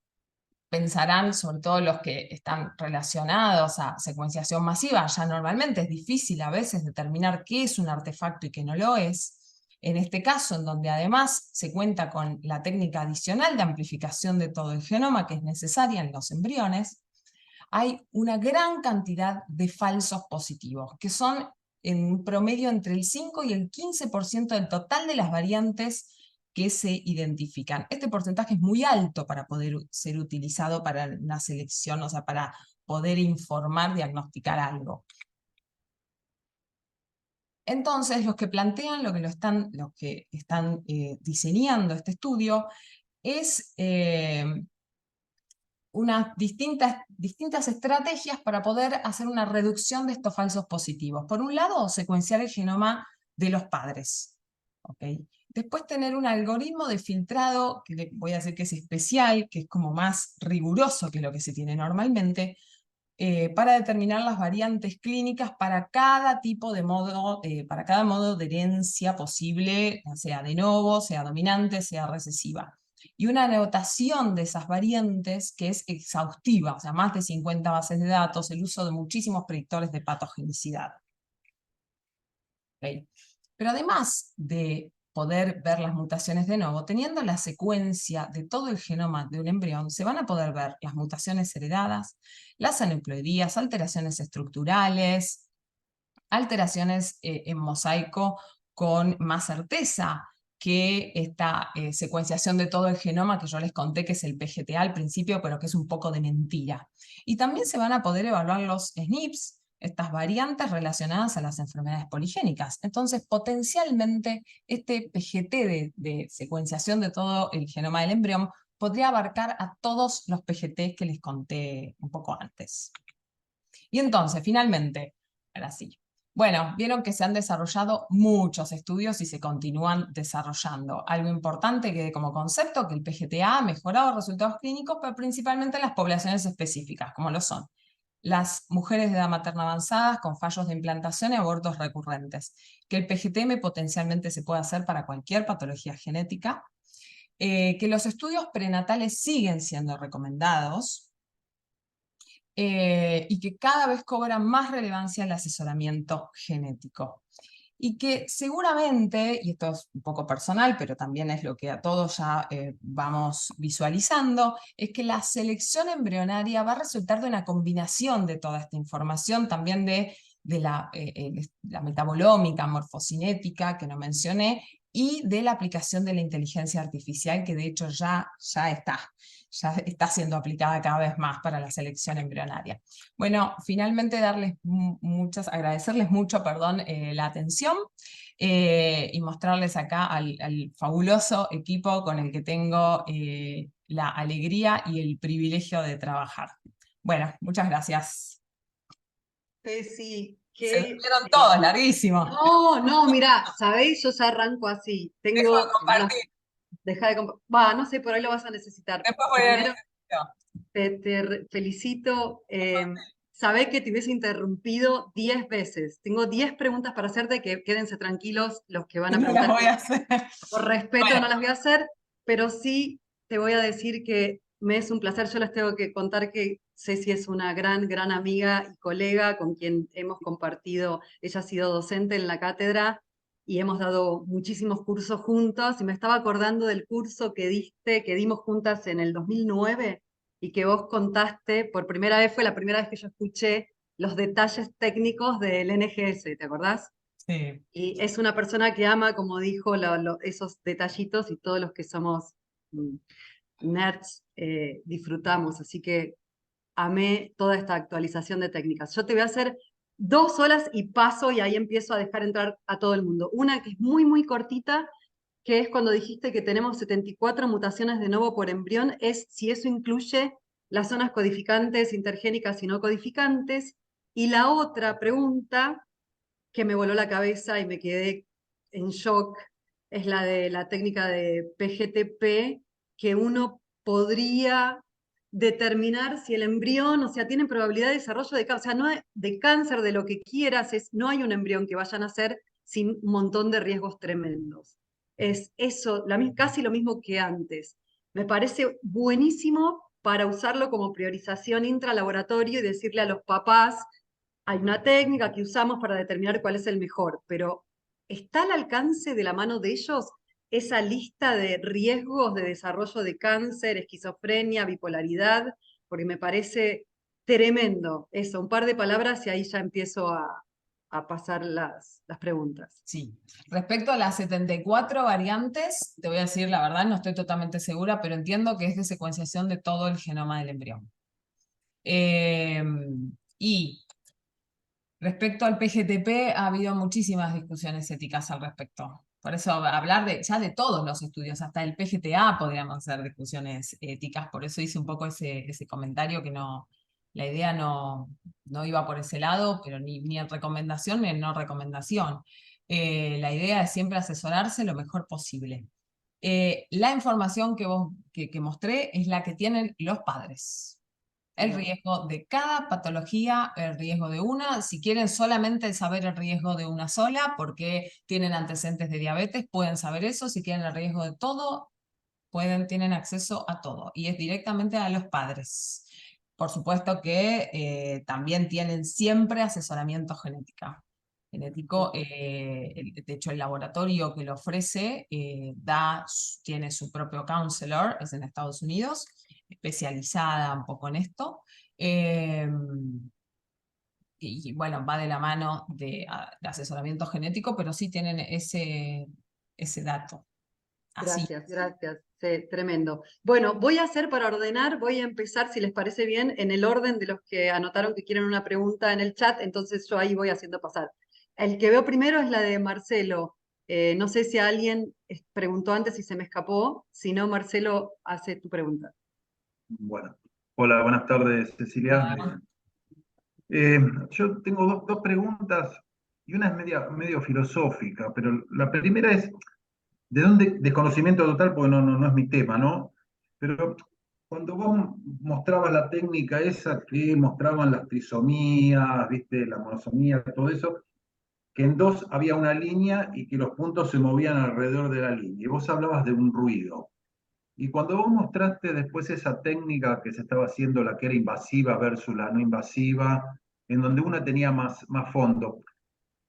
pensarán, sobre todo los que están relacionados a secuenciación masiva, ya normalmente es difícil a veces determinar qué es un artefacto y qué no lo es. En este caso, en donde además se cuenta con la técnica adicional de amplificación de todo el genoma que es necesaria en los embriones, hay una gran cantidad de falsos positivos, que son en promedio entre el 5 y el 15% del total de las variantes que se identifican. Este porcentaje es muy alto para poder ser utilizado para una selección, o sea, para poder informar, diagnosticar algo. Entonces, los que plantean, los que están diseñando este estudio, es unas distintas estrategias para poder hacer una reducción de estos falsos positivos. Por un lado, secuenciar el genoma de los padres. ¿Okay? Después tener un algoritmo de filtrado, que le voy a decir que es especial, que es como más riguroso que lo que se tiene normalmente, para determinar las variantes clínicas para cada tipo de modo, para cada modo de herencia posible, sea de novo, sea dominante, sea recesiva. Y una anotación de esas variantes que es exhaustiva, o sea, más de 50 bases de datos, el uso de muchísimos predictores de patogenicidad. ¿Okay? Pero además de poder ver las mutaciones de novo, teniendo la secuencia de todo el genoma de un embrión, se van a poder ver las mutaciones heredadas, las aneuploidías, alteraciones estructurales, alteraciones en mosaico con más certeza que esta secuenciación de todo el genoma que yo les conté que es el PGTA al principio, pero que es un poco de mentira. Y también se van a poder evaluar los SNPs, estas variantes relacionadas a las enfermedades poligénicas. Entonces, potencialmente, este PGT de secuenciación de todo el genoma del embrión podría abarcar a todos los PGT que les conté un poco antes. Y entonces, finalmente, ahora sí. Bueno, vieron que se han desarrollado muchos estudios y se continúan desarrollando. Algo importante que como concepto, que el PGT-A ha mejorado resultados clínicos, pero principalmente en las poblaciones específicas, como lo son las mujeres de edad materna avanzadas con fallos de implantación y abortos recurrentes. Que el PGT-M potencialmente se puede hacer para cualquier patología genética. Que los estudios prenatales siguen siendo recomendados. Y que cada vez cobra más relevancia el asesoramiento genético. Y que seguramente, y esto es un poco personal, pero también es lo que a todos ya vamos visualizando, es que la selección embrionaria va a resultar de una combinación de toda esta información, también de la metabolómica, morfocinética, que no mencioné, y de la aplicación de la inteligencia artificial, que de hecho ya está siendo aplicada cada vez más para la selección embrionaria. Bueno, finalmente agradecerles mucho, la atención y mostrarles acá al fabuloso equipo con el que tengo la alegría y el privilegio de trabajar. Bueno, muchas gracias. Sí, Se que... durmieron todos, larguísimo. No, mirá, ¿sabéis? Yo ya arranco así. Dejo de Tengo unas... compartir. Deja de compartir. No sé, por ahí lo vas a necesitar. Después voy a Primero, necesitar. te felicito. Sabé que te hubiese interrumpido 10 veces. Tengo 10 preguntas para hacerte, que quédense tranquilos los que van a No las preguntar. voy a hacer. Por respeto Bueno. no las voy a hacer, pero sí te voy a decir que me es un placer. Yo les tengo que contar que Ceci es una gran amiga y colega con quien hemos compartido. Ella ha sido docente en la cátedra y hemos dado muchísimos cursos juntos. Y me estaba acordando del curso que dimos juntas en el 2009 y que vos contaste por primera vez. Fue la primera vez que yo escuché los detalles técnicos del NGS, ¿te acordás? Sí. Y es una persona que ama, como dijo, esos detallitos, y todos los que somos mm, nerds disfrutamos. Así que amé toda esta actualización de técnicas. Yo te voy a hacer 2 horas y paso, y ahí empiezo a dejar entrar a todo el mundo. Una que es muy cortita, que es cuando dijiste que tenemos 74 mutaciones de novo por embrión, es si eso incluye las zonas codificantes, intergénicas y no codificantes. Y la otra pregunta que me voló la cabeza y me quedé en shock es la de la técnica de PGTP, que uno podría determinar si el embrión, o sea, tiene probabilidad de desarrollo de cáncer, o sea, no de cáncer, de lo que quieras, no hay un embrión que vaya a nacer sin un montón de riesgos tremendos. Es eso, casi lo mismo que antes. Me parece buenísimo para usarlo como priorización intralaboratorio y decirle a los papás, hay una técnica que usamos para determinar cuál es el mejor, pero ¿está al alcance de la mano de ellos esa lista de riesgos de desarrollo de cáncer, esquizofrenia, bipolaridad? Porque me parece tremendo eso, un par de palabras y ahí ya empiezo a pasar las preguntas. Sí. Respecto a las 74 variantes, te voy a decir la verdad, no estoy totalmente segura, pero entiendo que es de secuenciación de todo el genoma del embrión. Y respecto al PGTP, ha habido muchísimas discusiones éticas al respecto. Por eso hablar ya de todos los estudios, hasta el PGTA podríamos hacer discusiones éticas, por eso hice un poco ese comentario que la idea no iba por ese lado, pero ni en recomendación ni en no recomendación. La idea es siempre asesorarse lo mejor posible. La información que mostré es la que tienen los padres. El riesgo de cada patología, el riesgo de una. Si quieren solamente saber el riesgo de una sola, porque tienen antecedentes de diabetes, pueden saber eso. Si quieren el riesgo de todo, tienen acceso a todo. Y es directamente a los padres. Por supuesto que también tienen siempre asesoramiento genético. De hecho, el laboratorio que lo ofrece tiene su propio counselor, es en Estados Unidos, especializada un poco en esto. Y bueno, va de la mano de asesoramiento genético, pero sí tienen ese dato. Así. Gracias. Sí, tremendo. Bueno, voy a hacer para ordenar, voy a empezar, si les parece bien, en el orden de los que anotaron que quieren una pregunta en el chat, entonces yo ahí voy haciendo pasar. El que veo primero es la de Marcelo. No sé si alguien preguntó antes y se me escapó. Si no, Marcelo, hace tu pregunta. Bueno, hola, buenas tardes, Cecilia. Hola. Yo tengo dos preguntas y una es medio filosófica, pero la primera es, ¿de dónde? Desconocimiento total, porque no es mi tema, ¿no? Pero cuando vos mostrabas la técnica esa que mostraban las trisomías, ¿viste? La monosomía, todo eso, que en dos había una línea y que los puntos se movían alrededor de la línea. Y vos hablabas de un ruido. Y cuando vos mostraste después esa técnica que se estaba haciendo, la que era invasiva versus la no invasiva, en donde una tenía más fondo,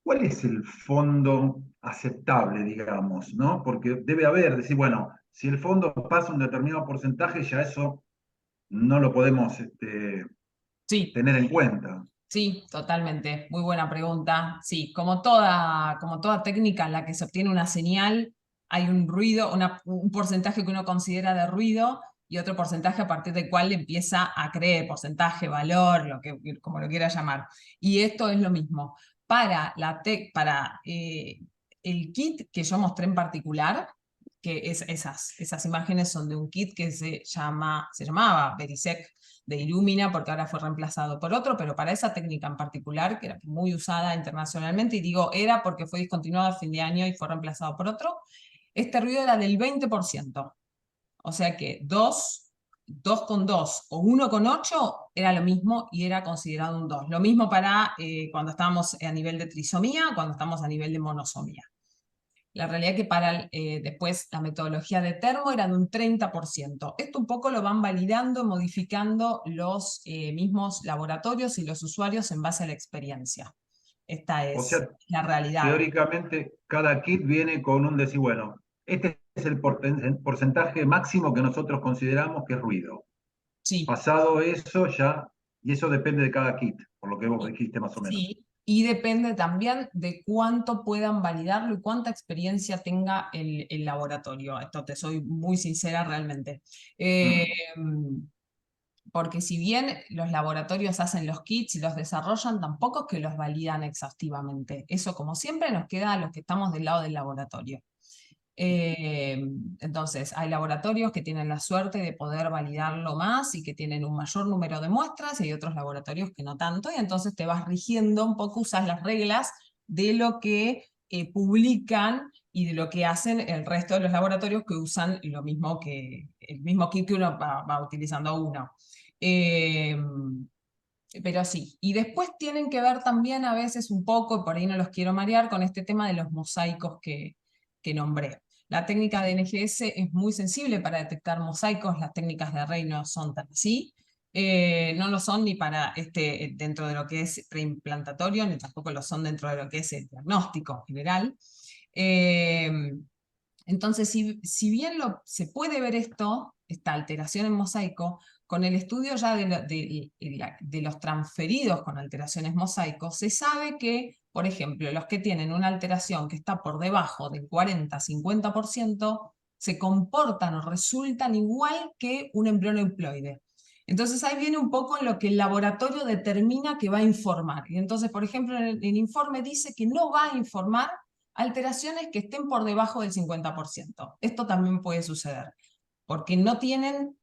¿cuál es el fondo aceptable, digamos, ¿no? Porque debe haber, decir, bueno, si el fondo pasa un determinado porcentaje, ya eso no lo podemos Sí. tener en cuenta. Sí, totalmente. Muy buena pregunta. Sí, como toda técnica en la que se obtiene una señal, hay un ruido, un porcentaje que uno considera de ruido y otro porcentaje a partir del cual empieza a creer, porcentaje, valor, como lo quiera llamar. Y esto es lo mismo. Para el kit que yo mostré en particular, esas imágenes son de un kit que se llamaba Verisec de Illumina, porque ahora fue reemplazado por otro, pero para esa técnica en particular, que era muy usada internacionalmente, y digo era porque fue discontinuado a fin de año y fue reemplazado por otro, este ruido era del 20%. O sea que 2,2 o 1,8 era lo mismo y era considerado un 2. Lo mismo para cuando estábamos a nivel de trisomía, cuando estamos a nivel de monosomía. La realidad es que para después la metodología de termo era de un 30%. Esto un poco lo van validando, modificando los mismos laboratorios y los usuarios en base a la experiencia. Esta O es sea, la realidad. teóricamente, cada kit viene con un decir, bueno, este es el porcentaje máximo que nosotros consideramos que es ruido. Sí. Pasado eso ya, y eso depende de cada kit, por lo que vos dijiste más o menos. Sí, y depende también de cuánto puedan validarlo y cuánta experiencia tenga el laboratorio. Esto te soy muy sincera realmente. Eh, Porque si bien los laboratorios hacen los kits y los desarrollan, tampoco es que los validan exhaustivamente. Eso, como siempre, nos queda a los que estamos del lado del laboratorio. Eh, entonces, hay laboratorios que tienen la suerte de poder validarlo más y que tienen un mayor número de muestras, y hay otros laboratorios que no tanto, y entonces te vas rigiendo un poco, usas las reglas de lo que publican y de lo que hacen el resto de los laboratorios que usan lo mismo el mismo kit que uno va utilizando uno. Eh, pero sí, y después tienen que ver también a veces un poco, y por ahí no los quiero marear, con este tema de los mosaicos que nombré. La técnica de NGS es muy sensible para detectar mosaicos, las técnicas de Array no son tan así. No lo son ni para dentro de lo que es preimplantatorio, ni tampoco lo son dentro de lo que es el diagnóstico general. Eh, entonces, si bien se puede ver esta alteración en mosaico, con el estudio ya de los transferidos con alteraciones mosaico, se sabe que, por ejemplo, los que tienen una alteración que está por debajo del 40-50%, se comportan o resultan igual que un embrión euploide. Entonces ahí viene un poco en lo que el laboratorio determina que va a informar. Y entonces, por ejemplo, en el informe dice que no va a informar alteraciones que estén por debajo del 50%. Esto también puede suceder, porque no tienen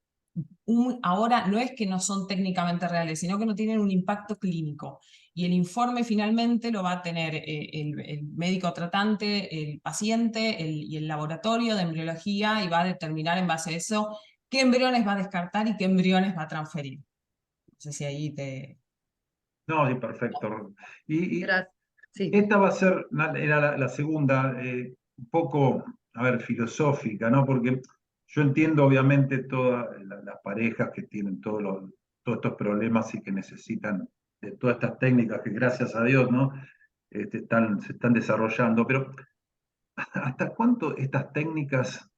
ahora no es que no son técnicamente reales, sino que no tienen un impacto clínico. Y el informe finalmente lo va a tener el médico tratante, el paciente y el laboratorio de embriología, y va a determinar en base a eso qué embriones va a descartar y qué embriones va a transferir. No sé si ahí te... No, sí, perfecto. Y Gracias. Sí. esta va a ser, era la segunda, un poco, a ver, filosófica, ¿no? Porque yo entiendo obviamente todas las parejas que tienen todos estos problemas y que necesitan de todas estas técnicas que gracias a Dios, ¿no? Se están desarrollando, pero ¿hasta cuánto estas técnicas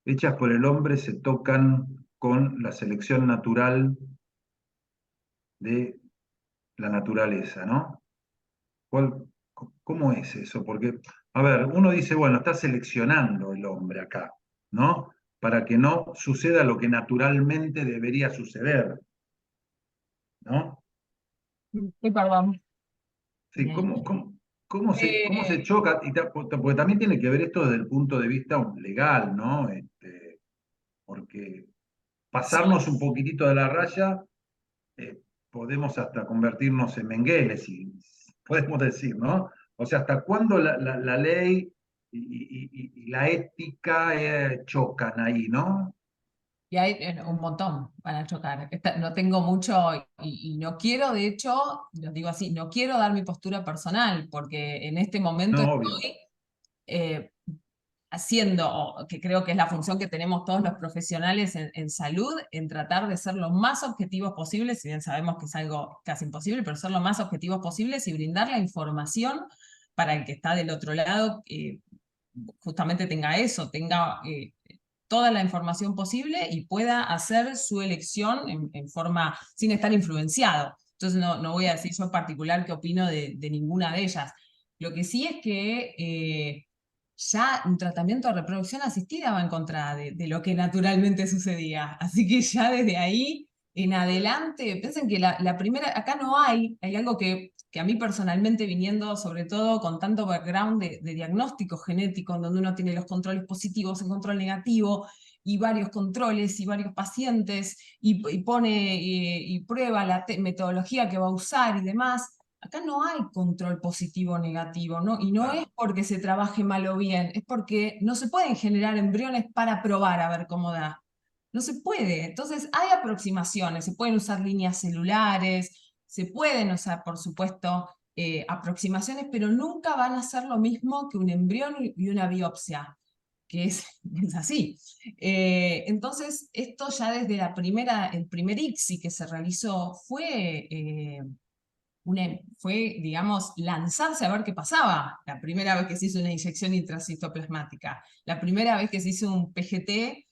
hechas por el hombre se tocan con la selección natural de la naturaleza, ¿no? ¿Cómo es eso? Porque, a ver, uno dice, bueno, está seleccionando el hombre acá. ¿no? Para que no suceda lo que naturalmente debería suceder, ¿no? Sí, perdón. Sí, Bien. cómo se Eh, choca? Porque también tiene que ver esto desde el punto de vista legal, ¿no? Porque sí, pasarnos un poquitito de la raya, eh, podemos hasta convertirnos en mengueles, si podemos decir, ¿no? O sea, ¿hasta cuándo la ley y la ética chocan ahí, ¿no? y hay un montón para chocar. No tengo mucho y no quiero, de hecho, lo digo así, no quiero dar mi postura personal, porque en este momento No, obvio. estoy eh, haciendo, o que creo que es la función que tenemos todos los profesionales en salud, en tratar de ser lo más objetivos posibles, si bien sabemos que es algo casi imposible, pero ser lo más objetivos posibles y brindar la información para el que está del otro lado, justamente tenga eso, tenga toda la información posible y pueda hacer su elección en forma, sin estar influenciado. Entonces no voy a decir yo en particular qué opino de ninguna de ellas. Lo que sí es que ya un tratamiento de reproducción asistida va en contra de lo que naturalmente sucedía. Así que ya desde ahí en adelante, piensen que la primera, acá no hay algo que a mí personalmente, viniendo sobre todo con tanto background de diagnóstico genético, en donde uno tiene los controles positivos, el control negativo, y varios controles y varios pacientes, y pone y prueba la metodología que va a usar y demás. Acá no hay control positivo o negativo, ¿no? Y no es Claro. porque se trabaje mal o bien, es porque no se pueden generar embriones para probar a ver cómo da. No se puede. Entonces, hay aproximaciones, se pueden usar líneas celulares, se pueden usar, por supuesto, aproximaciones, pero nunca van a ser lo mismo que un embrión y una biopsia, que es así. Entonces, esto ya desde el primer ICSI que se realizó fue, digamos, lanzarse a ver qué pasaba. La primera vez que se hizo una inyección intracitoplasmática, la primera vez que se hizo un PGT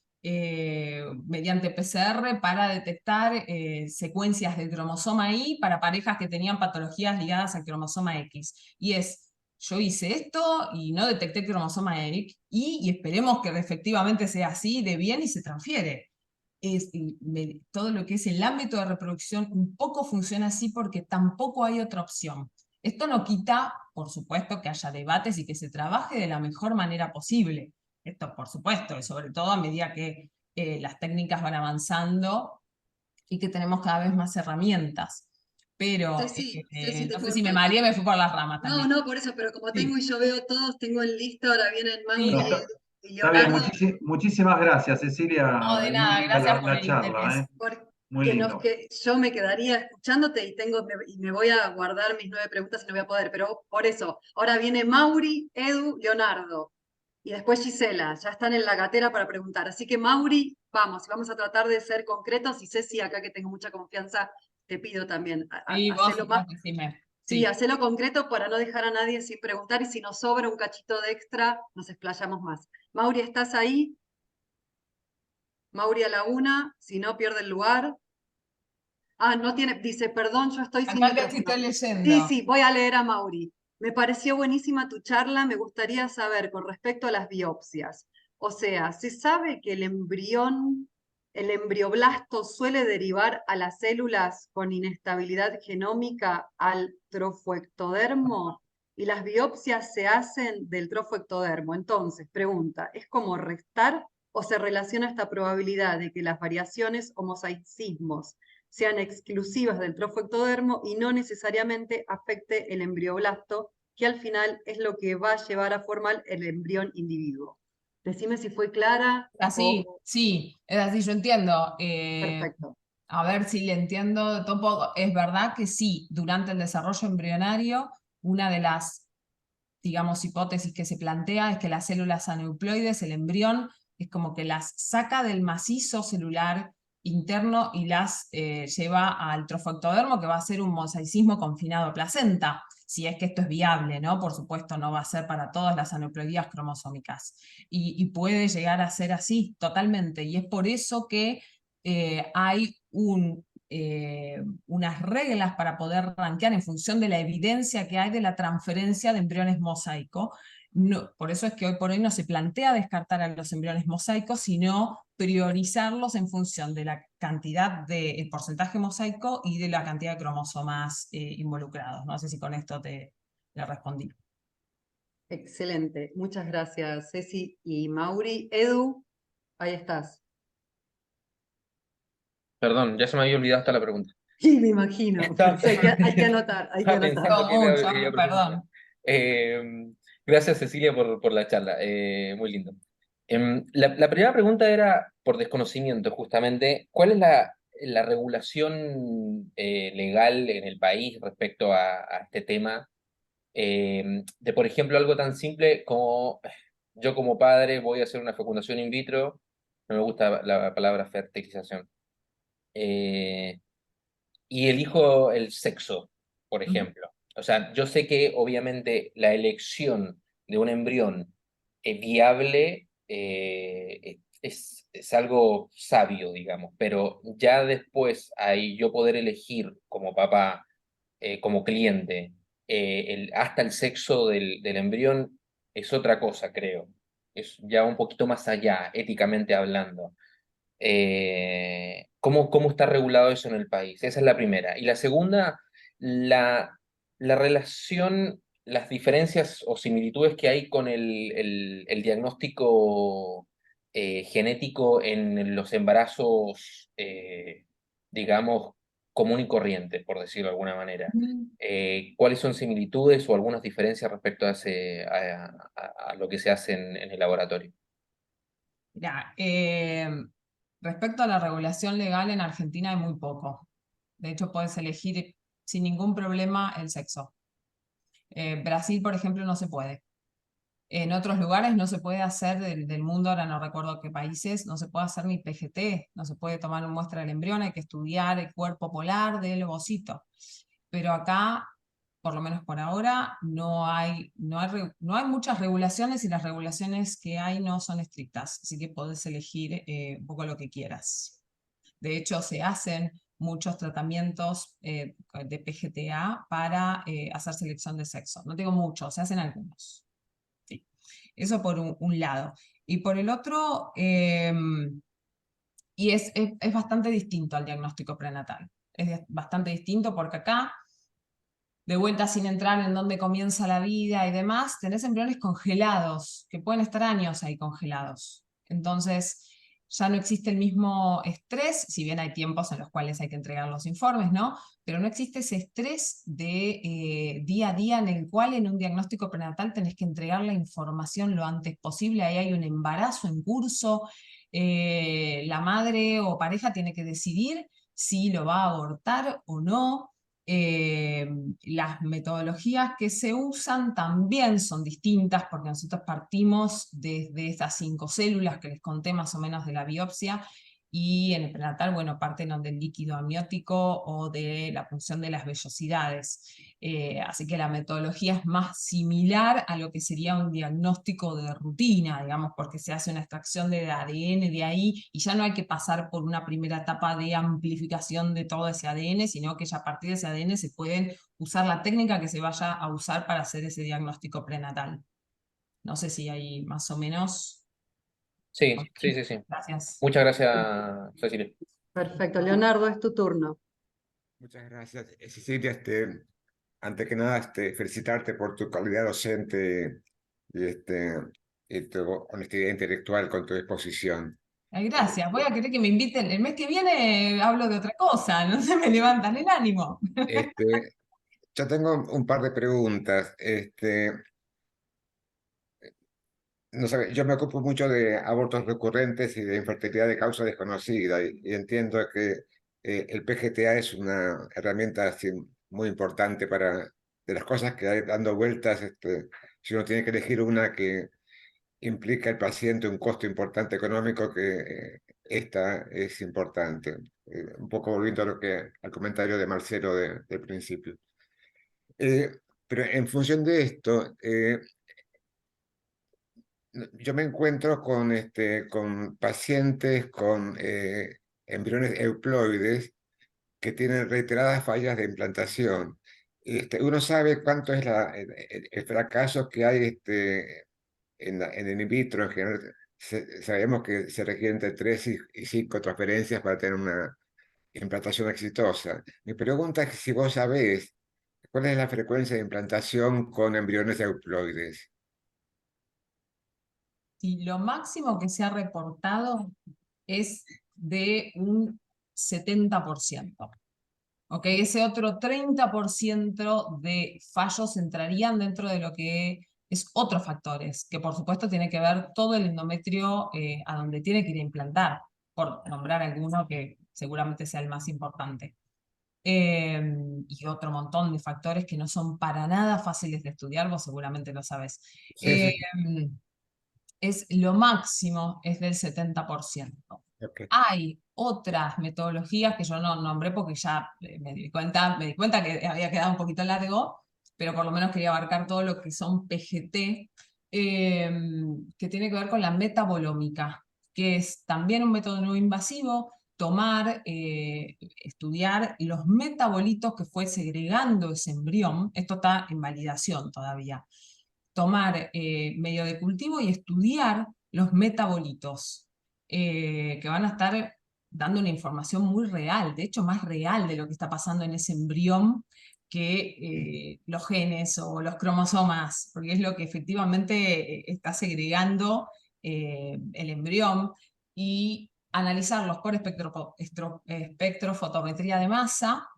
mediante PCR para detectar secuencias del cromosoma Y para parejas que tenían patologías ligadas al cromosoma X. Y yo hice esto y no detecté cromosoma X y esperemos que efectivamente sea así de bien y se transfiere. Todo lo que es el ámbito de reproducción un poco funciona así porque tampoco hay otra opción. Esto no quita, por supuesto, que haya debates y que se trabaje de la mejor manera posible. Esto, por supuesto, y sobre todo a medida que las técnicas van avanzando y que tenemos cada vez más herramientas. Pero Ceci, te no sé si corto. me mareé, me fui por las ramas No, también. no, por eso, pero como tengo Sí, y yo veo todos, tengo en lista, ahora vienen sí, Mauri No, y está bien, Leonardo, muchísimas gracias, Cecilia. no, de Muy nada, linda gracias por la el charla, interés. ¿eh? Muy lindo. que yo me quedaría escuchándote y me voy a guardar mis 9 preguntas y no voy a poder, pero por eso, ahora viene Mauri, Edu, Leonardo y después Gisela, ya están en la gatera para preguntar. Así que Mauri, vamos a tratar de ser concretos y Ceci, acá que tengo mucha confianza, te pido también, Sí, hacerlo más. vos decime. Sí, Sí. hacelo concreto para no dejar a nadie sin preguntar y si nos sobra un cachito de extra, nos explayamos más. Mauri, ¿estás ahí? Mauri a la una, si no pierde el lugar. Ah, no tiene, dice, perdón, yo estoy sin Acá te estoy micrófono. Sí, leyendo. sí, voy a leer a Mauri. Me pareció buenísima tu charla, me gustaría saber con respecto a las biopsias. O sea, ¿se sabe que el embrioblasto suele derivar a las células con inestabilidad genómica al trofoectodermo? Y las biopsias se hacen del trofoectodermo. Entonces, pregunta, ¿es como restar o se relaciona esta probabilidad de que las variaciones o mosaicismos sean exclusivas del trofoectodermo y no necesariamente afecte el embrioblasto, que al final es lo que va a llevar a formar el embrión individuo? Decime si fue clara Así, o sí, es así, yo entiendo. perfecto. A ver si le entiendo todo un poco. Es verdad que sí, durante el desarrollo embrionario, una de las, digamos, hipótesis que se plantea es que las células aneuploides, el embrión, es como que las saca del macizo celular interno y las lleva al trofoectodermo, que va a ser un mosaicismo confinado a placenta, si es que esto es viable, ¿no? Por supuesto, no va a ser para todas las aneuploidías cromosómicas. Y puede llegar a ser así, totalmente. Y es por eso que hay unas reglas para poder rankear en función de la evidencia que hay de la transferencia de embriones mosaico. no, por eso es que hoy por hoy no se plantea descartar a los embriones mosaicos, sino priorizarlos en función de la cantidad el porcentaje mosaico y de la cantidad de cromosomas involucrados. No sé si con esto le respondí. Excelente, muchas gracias Ceci y Mauri. Edu, ahí estás. Perdón, ya se me había olvidado hasta la pregunta. Sí, me imagino. Estaba, Sí, hay que anotar, hay que estaba anotar. pensando qué Mucho, le iba a preguntar. perdón. Gracias, Cecilia, por la charla. Muy lindo. La primera pregunta era, por desconocimiento, justamente, ¿cuál es la regulación legal en el país respecto a este tema? De, por ejemplo, algo tan simple como yo como padre voy a hacer una fecundación in vitro, no me gusta la palabra fertilización, y elijo el sexo, por ejemplo. O sea, yo sé que obviamente la elección de un embrión viable es algo sabio, digamos, pero ya después ahí yo poder elegir como papá, como cliente, hasta el sexo del embrión es otra cosa, creo. Es ya un poquito más allá, éticamente hablando. ¿Cómo está regulado eso en el país? Esa es la primera. Y la segunda, la relación, las diferencias o similitudes que hay con el diagnóstico genético en los embarazos, digamos, común y corriente, por decirlo de alguna manera. ¿Cuáles son similitudes o algunas diferencias respecto a lo que se hace en el laboratorio? Mirá, respecto a la regulación legal en Argentina hay muy poco. De hecho, puedes elegir sin ningún problema el sexo. Brasil, por ejemplo, no se puede. En otros lugares no se puede hacer del mundo, ahora no recuerdo qué países, no se puede hacer ni PGT, no se puede tomar una muestra del embrión, hay que estudiar el cuerpo polar del ovocito. Pero acá, por lo menos por ahora, no hay muchas regulaciones y las regulaciones que hay no son estrictas, así que podés elegir un poco lo que quieras. De hecho, se hacen muchos tratamientos de PGTA para hacer selección de sexo. No digo muchos, se hacen algunos. Sí. Eso por un lado. Y por el otro, y es bastante distinto al diagnóstico prenatal. Es bastante distinto porque acá, de vuelta sin entrar en dónde comienza la vida y demás, tenés embriones congelados, que pueden estar años ahí congelados. Entonces, ya no existe el mismo estrés, si bien hay tiempos en los cuales hay que entregar los informes, ¿no? Pero no existe ese estrés de día a día en el cual en un diagnóstico prenatal tenés que entregar la información lo antes posible, ahí hay un embarazo en curso, la madre o pareja tiene que decidir si lo va a abortar o no. Las metodologías que se usan también son distintas porque nosotros partimos desde estas 5 células que les conté más o menos de la biopsia y en el prenatal, bueno, parten del líquido amniótico o de la punción de las vellosidades. Así que la metodología es más similar a lo que sería un diagnóstico de rutina, digamos, porque se hace una extracción del ADN de ahí y ya no hay que pasar por una primera etapa de amplificación de todo ese ADN, sino que ya a partir de ese ADN se pueden usar la técnica que se vaya a usar para hacer ese diagnóstico prenatal. No sé si hay más o menos. Sí, Ok, sí, sí, sí. gracias. Muchas gracias, Cecilia. Perfecto, Leonardo, es tu turno. Muchas gracias, Cecilia. Antes que nada, felicitarte por tu calidad docente y, y tu honestidad intelectual con tu exposición. Ay, gracias, voy a querer que me inviten. El mes que viene hablo de otra cosa, no se me levantan el ánimo. Yo tengo un par de preguntas. No sé, yo me ocupo mucho de abortos recurrentes y de infertilidad de causa desconocida y entiendo que el PGTA es una herramienta así muy importante de las cosas que hay dando vueltas. Si uno tiene que elegir una que implica al paciente un costo importante económico, que esta es importante. Un poco volviendo al comentario de Marcelo del principio. Pero en función de esto, yo me encuentro con pacientes con embriones euploides que tienen reiteradas fallas de implantación. uno sabe cuánto es el fracaso que hay en el in vitro en general. Sabemos que se requieren entre 3 y 5 transferencias para tener una implantación exitosa. Mi pregunta es si vos sabés cuál es la frecuencia de implantación con embriones euploides. Y lo máximo que se ha reportado es de un 70%. ¿Ok? Ese otro 30% de fallos entrarían dentro de lo que es otros factores, que por supuesto tiene que ver todo el endometrio a donde tiene que ir a implantar, por nombrar alguno que seguramente sea el más importante. Y otro montón de factores que no son para nada fáciles de estudiar, vos seguramente lo sabés. Sí, sí. Es lo máximo es del 70%. Ok. Hay otras metodologías que yo no nombré porque ya me di cuenta que había quedado un poquito largo, pero por lo menos quería abarcar todo lo que son PGT, que tiene que ver con la metabolómica, que es también un método no invasivo, tomar, estudiar los metabolitos que fue segregando ese embrión, esto está en validación todavía, tomar medio de cultivo y estudiar los metabolitos, que van a estar dando una información muy real, de hecho más real de lo que está pasando en ese embrión que los genes o los cromosomas, porque es lo que efectivamente está segregando el embrión, y analizarlos por espectrofotometría de masa.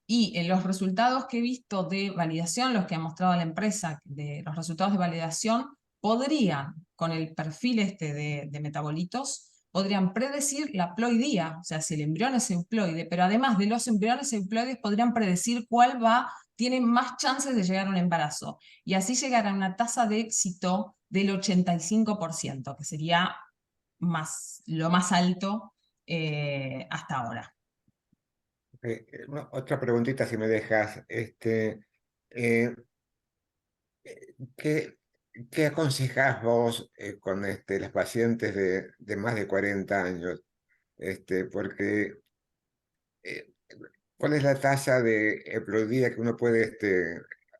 Y en los resultados que he visto de validación, los que ha mostrado la empresa, de los resultados de validación, podrían, con el perfil de metabolitos, podrían predecir la ploidía, o sea, si el embrión es euploide, pero además de los embriones euploides, podrían predecir cuál tiene más chances de llegar a un embarazo. Y así llegar a una tasa de éxito del 85%, que sería lo más alto hasta ahora. Otra preguntita, si me dejas. Eh, ¿qué, qué aconsejás vos con las pacientes de más de 40 años? Porque, eh, ¿cuál es la tasa de eploidía que uno puede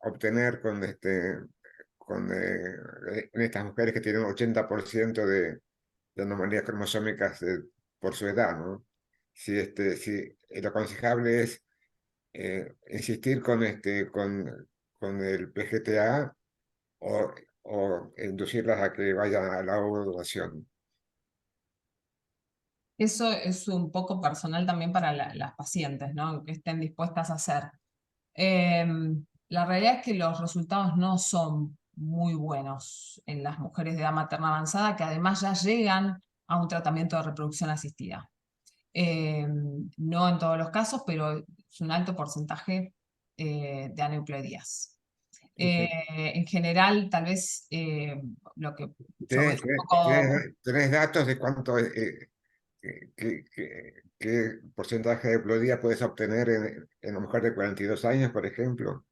obtener en estas mujeres que tienen 80% de anomalías cromosómicas por su edad, ¿no? Si lo aconsejable es insistir con el PGTA o inducirlas a que vayan a la ovulación. Eso es un poco personal también para las pacientes, ¿no? Que estén dispuestas a hacer. La realidad es que los resultados no son muy buenos en las mujeres de edad materna avanzada, que además ya llegan a un tratamiento de reproducción asistida. No en todos los casos, pero es un alto porcentaje de aneuploidías. En general, tal vez lo que yo veo ¿Tenés, un poco... tenés datos de cuánto, qué porcentaje de eploidía puedes obtener en una mujer de 42 años, por ejemplo?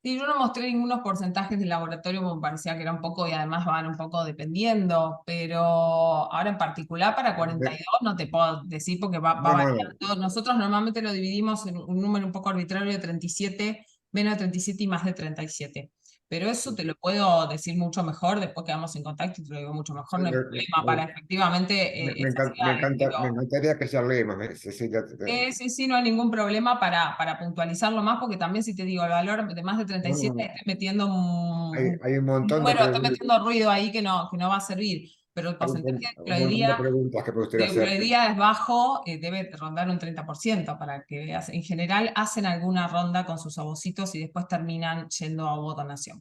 Sí, yo no mostré ningunos porcentajes de laboratorio, me parecía que era un poco, y además van un poco dependiendo, pero ahora en particular para 42 no te puedo decir porque va No, no, no. variando. Nosotros normalmente lo dividimos en un número un poco arbitrario de 37, menos de 37 y más de 37. Pero eso te lo puedo decir mucho mejor, después quedamos en contacto y te lo digo mucho mejor, no hay problema para efectivamente esas edades, Me pero... encantaría que charlemos, Cecilia. Sí, sí, no hay ningún problema para puntualizarlo más, porque también si te digo el valor de más de No, 37, no, estoy metiendo un hay un montón de número, estoy preguntas, metiendo ruido ahí que no va a servir, pero el porcentaje un montón de preguntas que me gustaría de hacerte. diploidía es bajo, debe rondar un 30% para que veas. En general hacen alguna ronda con sus ovocitos y después terminan yendo a ovodonación.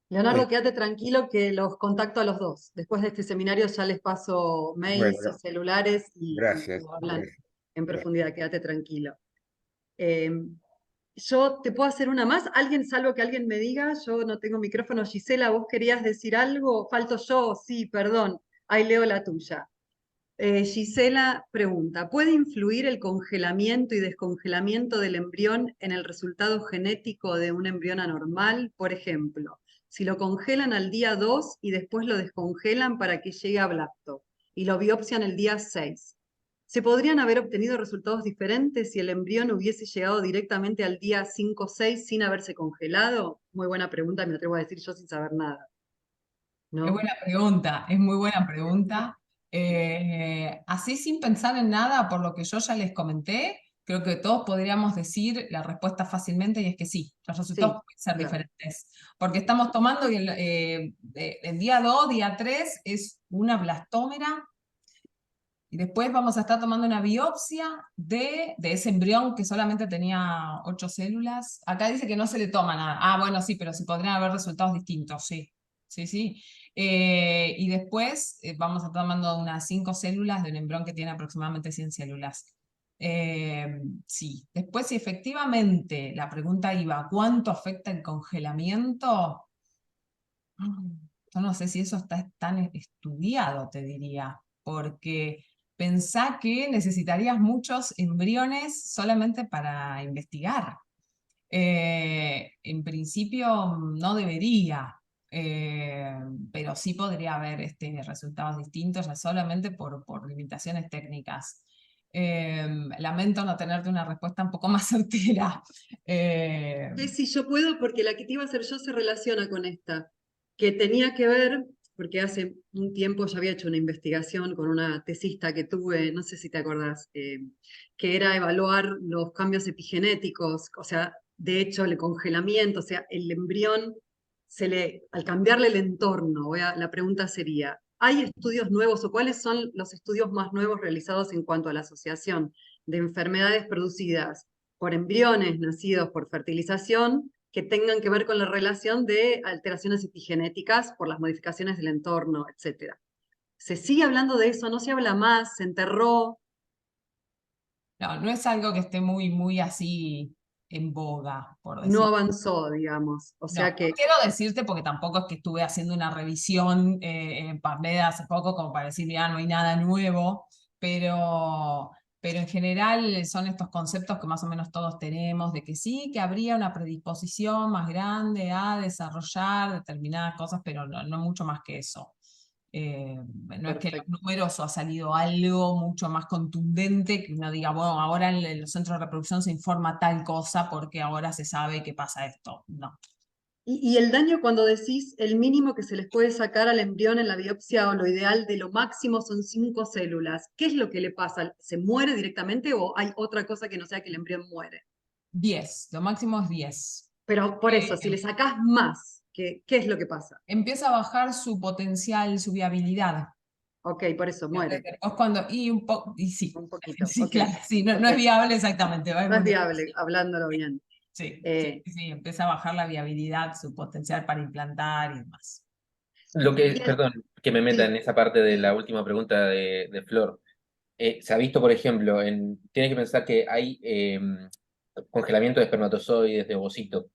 Leonardo, Eh, quédate tranquilo que los contacto a los dos. Después de este seminario ya les paso bueno, mails y celulares y gracias. hablan en Gracias. profundidad, quédate tranquilo. Eh, yo te puedo hacer una más, alguien, salvo que alguien me diga, yo no tengo micrófono. Gisela, ¿vos querías decir algo? ¿Falto yo? Sí, perdón, ahí leo la tuya. Gisela pregunta, ¿puede influir el congelamiento y descongelamiento del embrión en el resultado genético de un embrión anormal? Por ejemplo, si lo congelan al día 2 y después lo descongelan para que llegue a blacto y lo biopsian el día 6. ¿Se podrían haber obtenido resultados diferentes si el embrión hubiese llegado directamente al día 5 o 6 sin haberse congelado? Muy buena pregunta, me atrevo a decir yo sin saber nada. Es ¿No? buena pregunta, es muy buena pregunta. Así sin pensar en nada, por lo que yo ya les comenté, creo que todos podríamos decir la respuesta fácilmente y es que sí, los resultados Sí, pueden ser claro. diferentes. Porque estamos tomando y el día 2, día 3 es una blastómera y después vamos a estar tomando una biopsia de ese embrión que solamente tenía 8 células. Acá dice que no se le toma nada. Ah, bueno, sí, pero sí podrían haber resultados distintos, sí. Sí, sí. Y después vamos a estar tomando unas 5 células de un embrión que tiene aproximadamente 100 células. Sí. Después, si efectivamente la pregunta iba, ¿cuánto afecta el congelamiento? Yo no sé si eso está tan estudiado, te diría, porque pensá que necesitarías muchos embriones solamente para investigar. En principio no debería, eh, pero sí podría haber resultados distintos ya solamente por limitaciones técnicas. Lamento no tenerte una respuesta un poco más certera. Sí, yo puedo porque la que te iba a hacer yo se relaciona con esta, que tenía que ver, porque hace un tiempo ya había hecho una investigación con una tesista que tuve, no sé si te acordás, que era evaluar los cambios epigenéticos, o sea, de hecho el congelamiento, o sea, el embrión, al cambiarle el entorno, la pregunta sería, ¿hay estudios nuevos o cuáles son los estudios más nuevos realizados en cuanto a la asociación de enfermedades producidas por embriones nacidos por fertilización que tengan que ver con la relación de alteraciones epigenéticas por las modificaciones del entorno, etc.? ¿Se sigue hablando de eso? ¿No se habla más? ¿Se enterró? No, no es algo que esté muy, muy así en boga, por No decir. avanzó, digamos. O No, sea no que quiero decirte porque tampoco es que estuve haciendo una revisión en PubMed hace poco como para decir, ya no hay nada nuevo, pero en general son estos conceptos que más o menos todos tenemos, de que sí, que habría una predisposición más grande a desarrollar determinadas cosas, pero no mucho más que eso. No es que perfecto. los números ha salido algo mucho más contundente, que uno diga, bueno, ahora en los centros de reproducción se informa tal cosa porque ahora se sabe que pasa esto. No. Y el daño cuando decís el mínimo que se les puede sacar al embrión en la biopsia o lo ideal de lo máximo son 5 células, ¿qué es lo que le pasa? ¿Se muere directamente o hay otra cosa que no sea que el embrión muere? 10, lo máximo es 10. Pero por eso, si le sacás más, ¿qué es lo que pasa? Empieza a bajar su potencial, su viabilidad. Ok, por eso muere. Después cuando, y un poco, y sí, Un poquito, sí, ok, claro, sí, no ok. es viable exactamente, va No es muy viable, hablándolo bien. sí, sí, Eh, sí, empieza a bajar la viabilidad, su potencial para implantar y demás. Lo que, bien, perdón, que me meta en sí, esa parte de la última pregunta de Flor. Se ha visto, por ejemplo, tienes que pensar que hay congelamiento de espermatozoides, de ovocitos,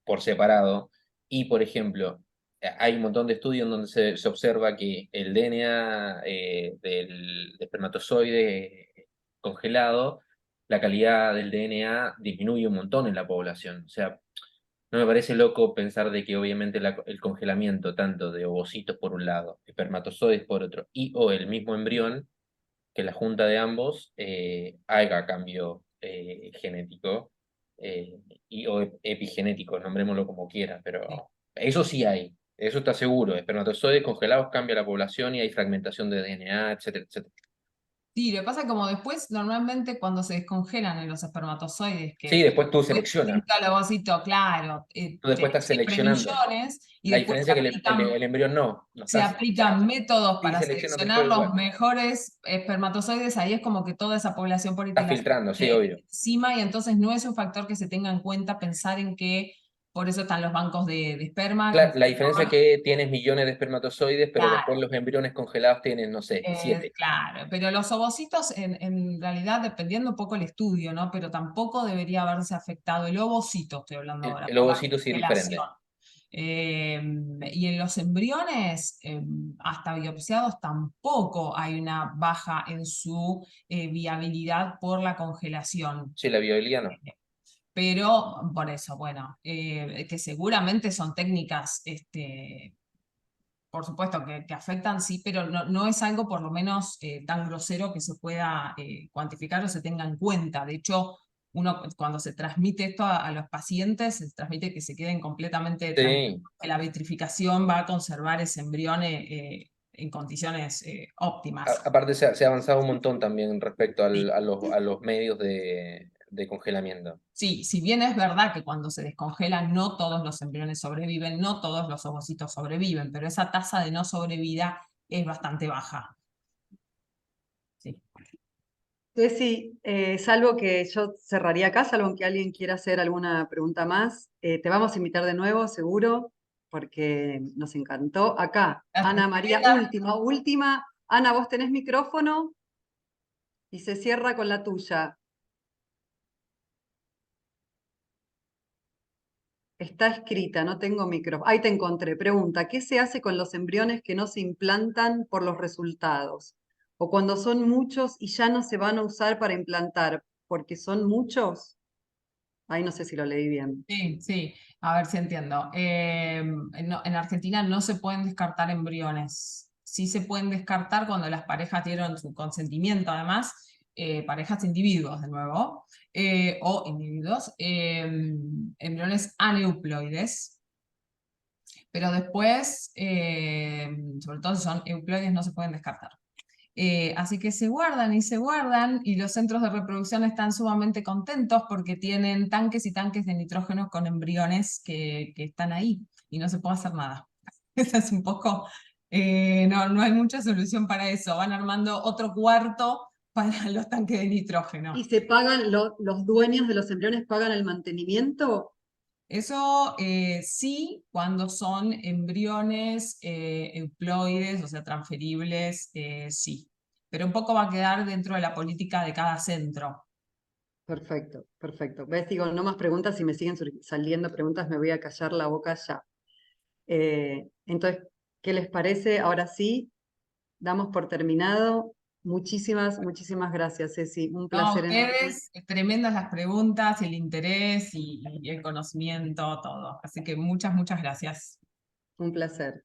por separado. Y, por ejemplo, hay un montón de estudios en donde se observa que el DNA del espermatozoide congelado, la calidad del DNA disminuye un montón en la población. O sea, no me parece loco pensar de que obviamente el congelamiento tanto de ovocitos por un lado, espermatozoides por otro, y o el mismo embrión, que la junta de ambos haga cambio genético o epigenético, nombrémoslo como quiera, Sí. pero eso sí hay, eso está seguro. Espermatozoides congelados cambia la población y hay fragmentación de DNA, etcétera, etcétera. Sí, lo que pasa como después, normalmente cuando se descongelan en los espermatozoides, Sí, que después tú fue seleccionas, distinto al ovocito, claro, tú después tenés estás siempre seleccionando. millones y La después diferencia es que el embrión no se estás, aplican métodos sí, para seleccionas seleccionar después los igual. mejores espermatozoides, ahí es como que toda esa población por ahí te Estás la filtrando, sí, obvio. encima y entonces no es un factor que se tenga en cuenta pensar en que por eso están los bancos de esperma. La diferencia es que tienes millones de espermatozoides, pero después los embriones congelados tienen, no sé, 7. Claro, pero los ovocitos en realidad, dependiendo un poco el estudio, ¿no? Pero tampoco debería haberse afectado el ovocito, estoy hablando ahora, El por la ovocito sí es congelación. diferente. Y en los embriones, hasta biopsiados, tampoco hay una baja en su viabilidad por la congelación. Sí, la viabilidad no. Pero por eso, bueno, que seguramente son técnicas por supuesto que afectan, sí, pero no es algo por lo menos tan grosero que se pueda cuantificar o se tenga en cuenta. De hecho, uno cuando se transmite esto a los pacientes, se transmite que se queden completamente tranquilos, Sí. que la vitrificación va a conservar ese embrión en condiciones óptimas. Aparte se ha avanzado un montón también respecto a los medios de congelamiento. Sí, si bien es verdad que cuando se descongela no todos los embriones sobreviven, no todos los ovocitos sobreviven, pero esa tasa de no sobrevida es bastante baja. Sí. Ceci, salvo que yo cerraría acá, salvo que alguien quiera hacer alguna pregunta más, te vamos a invitar de nuevo, seguro, porque nos encantó. Acá, Ana María, última. Ana, vos tenés micrófono y se cierra con la tuya. Está escrita, no tengo micrófono. Ahí te encontré. Pregunta, ¿qué se hace con los embriones que no se implantan por los resultados? O cuando son muchos y ya no se van a usar para implantar, porque son muchos. Ahí no sé si lo leí bien. Sí, sí, a ver si entiendo. En Argentina no se pueden descartar embriones. Sí se pueden descartar cuando las parejas dieron su consentimiento, además, parejas individuos, de nuevo, o individuos, embriones aneuploides. Pero después, sobre todo si son euploides, no se pueden descartar. Así que se guardan y los centros de reproducción están sumamente contentos porque tienen tanques y tanques de nitrógeno con embriones que están ahí y no se puede hacer nada. Esa es un poco, no hay mucha solución para eso. Van armando otro cuarto para los tanques de nitrógeno. ¿Y se pagan, los dueños de los embriones pagan el mantenimiento? Eso sí, cuando son embriones euploides, o sea, transferibles, sí. Pero un poco va a quedar dentro de la política de cada centro. Perfecto, perfecto. ¿Ves? Digo, no más preguntas, si me siguen saliendo preguntas me voy a callar la boca ya. Entonces, ¿qué les parece? Ahora sí, damos por terminado. Muchísimas, muchísimas gracias, Ceci. Un No, placer enorme. ustedes, tremendas las preguntas, el interés y el conocimiento, todo. Así que muchas, muchas gracias. Un placer.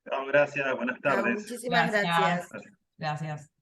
Chao, gracias, buenas tardes. Muchísimas gracias. Gracias.